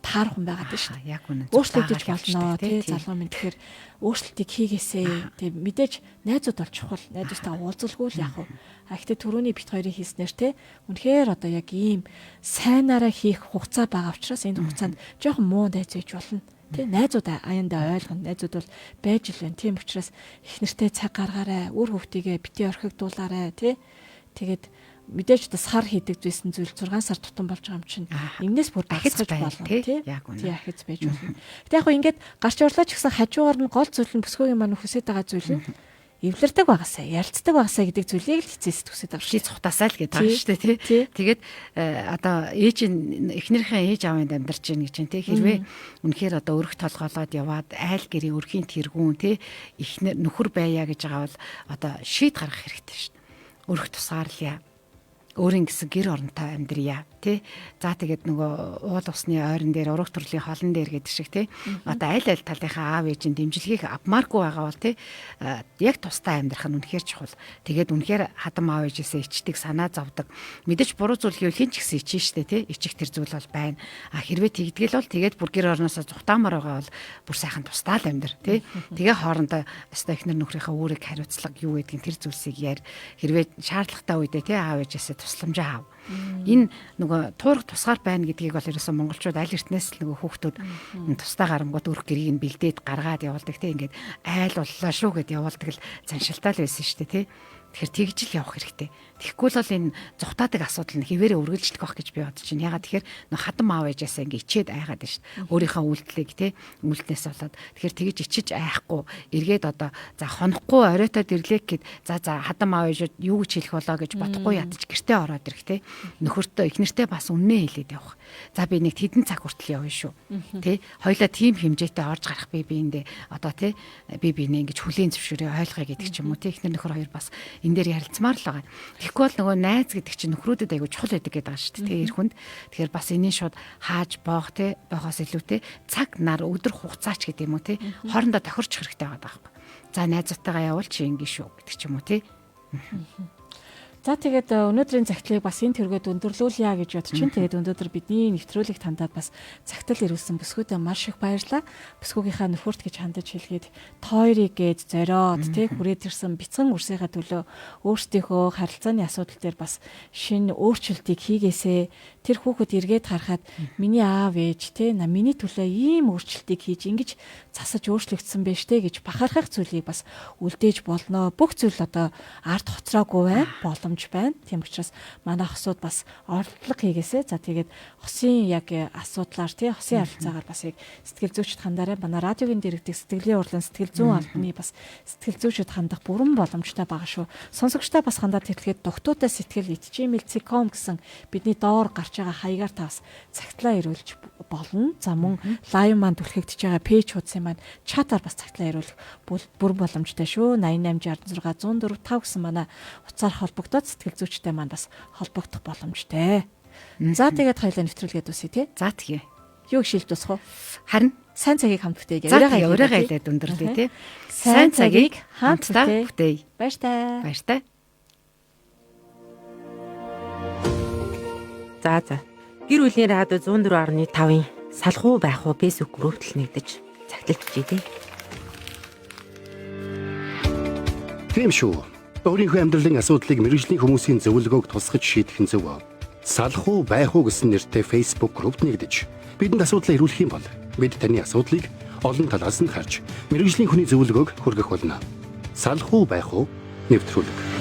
Speaker 4: таарах хүн байгаад байна шүү дээ. Яг үнэ. Өөрчлөгдөж болно тий залуу минь тэгэхээр өөрчлөлтийг хийгээсэй. Тэг мэдээж найзууд бол чухал. Найзуудтай уулзалгүй л яах вэ? Гэхдээ түрүүний бит хоёрын хийснээр тий үнэхээр одоо яг ийм сайнаараа хийх хугацаа байгаа учраас энэ хугацаанд жоохон муу найз ээж болно. Тэ найзуудаа аяндаа ойлгоно. Найзууд бол байж л байна. Тийм учраас их нэртэй цаг гаргаарай. Үр хөвгтийгээ бити орхигдуулаарай тий. Тэгээд мэдээж одоо сар хийдэг зүйлсэн зүйл 6 сар тутам болж байгаа юм чинь энэс бүр дахиж болно тий яг үнэ ахиц байж болно. Гэтэ яг ингээд гарч орлоо ч гэсэн хажуугаар нь гол зүйл нь бүсгүйгийн маань хүсэж байгаа зүйл нь эвлэрдэг байгаасаа ярилцдаг байгаасаа гэдэг зүйлийг л хизээс төсөд авч шийц хутаасаа л гэдэг байгаа шүү дээ тий. Тэгээд одоо ээж эхнэрийнхээ ээж аавынд амьдарч гин гэж байна тий. Хэрвээ үнэхээр одоо өрх толгоолоод яваад айл гэрийн өрхийн тэргүүн тий эхнэр нөхөр байя гэж байгаа бол одоо шийд гаргах хэрэгтэй шүү дээ. Өрх тусгаарлая. Өөрийн гэсэн гэр оронтой амьдрья тий. За тэгээд нөгөө уул усны ойрон дээр ураг төрлийн холон дээр гэдэг шиг тий. Одоо аль талынхаа аав ээжийн дэмжлэгийг авмааргүй байгаа бол тий яг тустай амьдрах нь үнэхээр чухал. Тэгээд үнэхээр хадам аав ээжээсээ ичдэг санаа зовдөг. Мэдээж буруу зүйл хийвэл хэн ч гэсэн ичнэ штэ тий. Ичих тэр зүйл бол байна. Хэрвээ тэгдгэл бол тэгээд бүр гэр орноосоо зүхтаамаар байгаа бол бүр сайхан тустай л амьдр тий. Тэгээ хоорондоо өстой ихнэр нөхрийнхээ үүрэг хариуцлага юу гэдгийг тэр зүйлсийг яар. Хэрвээ шаардлагатай үедээ тий аав ээжээсээ тусламжаа аав. Энэ нөгөө туурах тусгаар байна гэдгийг бол ерөөсөн монголчууд аль эртнээс л нөгөө хүүхдүүд тустай гарангууд өрх гэрийг нь бэлдээд гаргаад явуулдаг тийм ингээд айл боллоо шүү гэд явуулдаг л заншилтаа л байсан шүү дээ тийм.
Speaker 5: Тэгэхээр тэгж л явах хэрэгтэй. Тэгэхгүй л энэ зүхтаадаг асуудал нь хിവэрэ үргэлжлэх байх гэж би бодож байна. Ягаад тэгэхээр нөх хатан аав ээжээсээ ингээ ичээд айгаад байна шүү дээ. Өөрийнхөө үйлдэлийг те үйлдэлнээс болоод тэгэхээр тэгж ичиж айхгүй эргээд одоо за хонохгүй оройтоод ирлээ гэхэд за хатан аав ээж юу гэж хэлэх болоо гэж бодохгүй ядаж гэртээ ороод ирэх те. Нөхөртөө эхнэртээ бас үннээ хэлээд явах. За би нэг хэдэн цаг хүртэл явна шүү. Тэ хоёлаа тийм хэмжээтэй орж гарах биендээ одоо те би бинээ ингэж хүлийн зөвшөөрөө ойлгоё гэдэг ч юм уу те. Эхнэр нөхөр хоёр бас энэ дээр ярилцмаар л байгаа. Тэгэхгүй бол нөгөө найз гэдэг чинь нөхрүүдэд айгу чухал байдаг гэдэг байгаа шүү дээ. Тэгээ эрх хүнд. Тэгэхээр бас энэний шууд хааж боох те боохоос илүүтэй цаг нар өдөр хугацаач гэдэг юм уу те. Хоорондоо тохирч хэрэгтэй байгаа байхгүй. За найзуудтайгаа явуул чи ингэ шүү гэдэг ч юм уу те.
Speaker 4: За тэгээд өнөөдрийн цагтлыг бас энэ төргөд өндөрлүүлье гэж бодож чинь. Тэгээд өнөөдөр бидний нэвтрүүлэг тандаад бас цагтл ирүүлсэн бүсгүйдээ маш их баярлалаа. Бүсгүйгийнхаа нөхөрт гэж хандаж хэлгээд тойрыг гээд зориод тий хүрээд ирсэн бяцхан үрсийнхаа төлөө өөрсдийнхөө харилцааны асуудал дээр бас шинэ өөрчлөлтийг хийгээсэ. Тэр хүүхэд эргээд харахад миний аав ээж тий миний төлөө ийм өөрчлөлтийг хийж ингэж засаж өөрчлөгдсөн байж тээ гэж бахархах зүйлийг бас үлдээж болно. Бүх зүйл одоо ард хоцроогүй боломж байна. Тийм учраас манай хосууд бас оролдлого хийгээсэ. За тэгээд хосын яг асуудлаар тий хосын харилцаагаар бас яг сэтгэл зүйчд хандаарай. Манай радиогийн дэргэдэг сэтгэлийн урлан сэтгэл зүйн албаны бас сэтгэл зүйчд хандах бүрэн боломжтой байгаа шүү. Сонсогчдоо бас хандаад тэтгэлгээд доктортой сэтгэл @gmail.com гэсэн бидний доор гарч байгаа хаягаар та бас цагтлаа ирүүлж болно. За мөн лайв маань түлхэгдэж байгаа пэйж хуудсын маань чатаар бас цагтлаа ирүүлэх бүрэн боломжтой шүү. 88 66 104 5 гэсэн манай утсаар холбогдоод сэтгэл зүйчтэй маань бас холбогдох боломжтой. За тэгээд хоёлаа нэвтрүүлгээд үсэ тий.
Speaker 5: За тэгье.
Speaker 4: Юу шилж тусах вэ?
Speaker 5: Харин
Speaker 4: сайн цагийг хамт бүтээе.
Speaker 5: Өрөөгөө хэлээд өндөрлөө тий. Сайн цагийг хамтдаа бүтээе.
Speaker 4: Баяртай.
Speaker 5: Баяртай.
Speaker 6: За. Гэр бүлийн радио 104.5-ын салхуу байх уу Facebook группт нэгдэж цагтлж дээ.
Speaker 3: Тийм шүү. Өөрийнхөө амьдралын асуудлыг мэргэжлийн хүмүүсийн зөвлөгөөг тусгаж шийдэх нь зөв. Салхуу байх уу гэсэн нэртэй Facebook группт нэгдэж бидэнд асуудлаа ирүүлэх юм бол бид таны асуудлыг олон талаас нь харж мэргэжлийн хүний зөвлөгөөг хүргэх болно. Салхуу байх уу нэвтрүүлэг.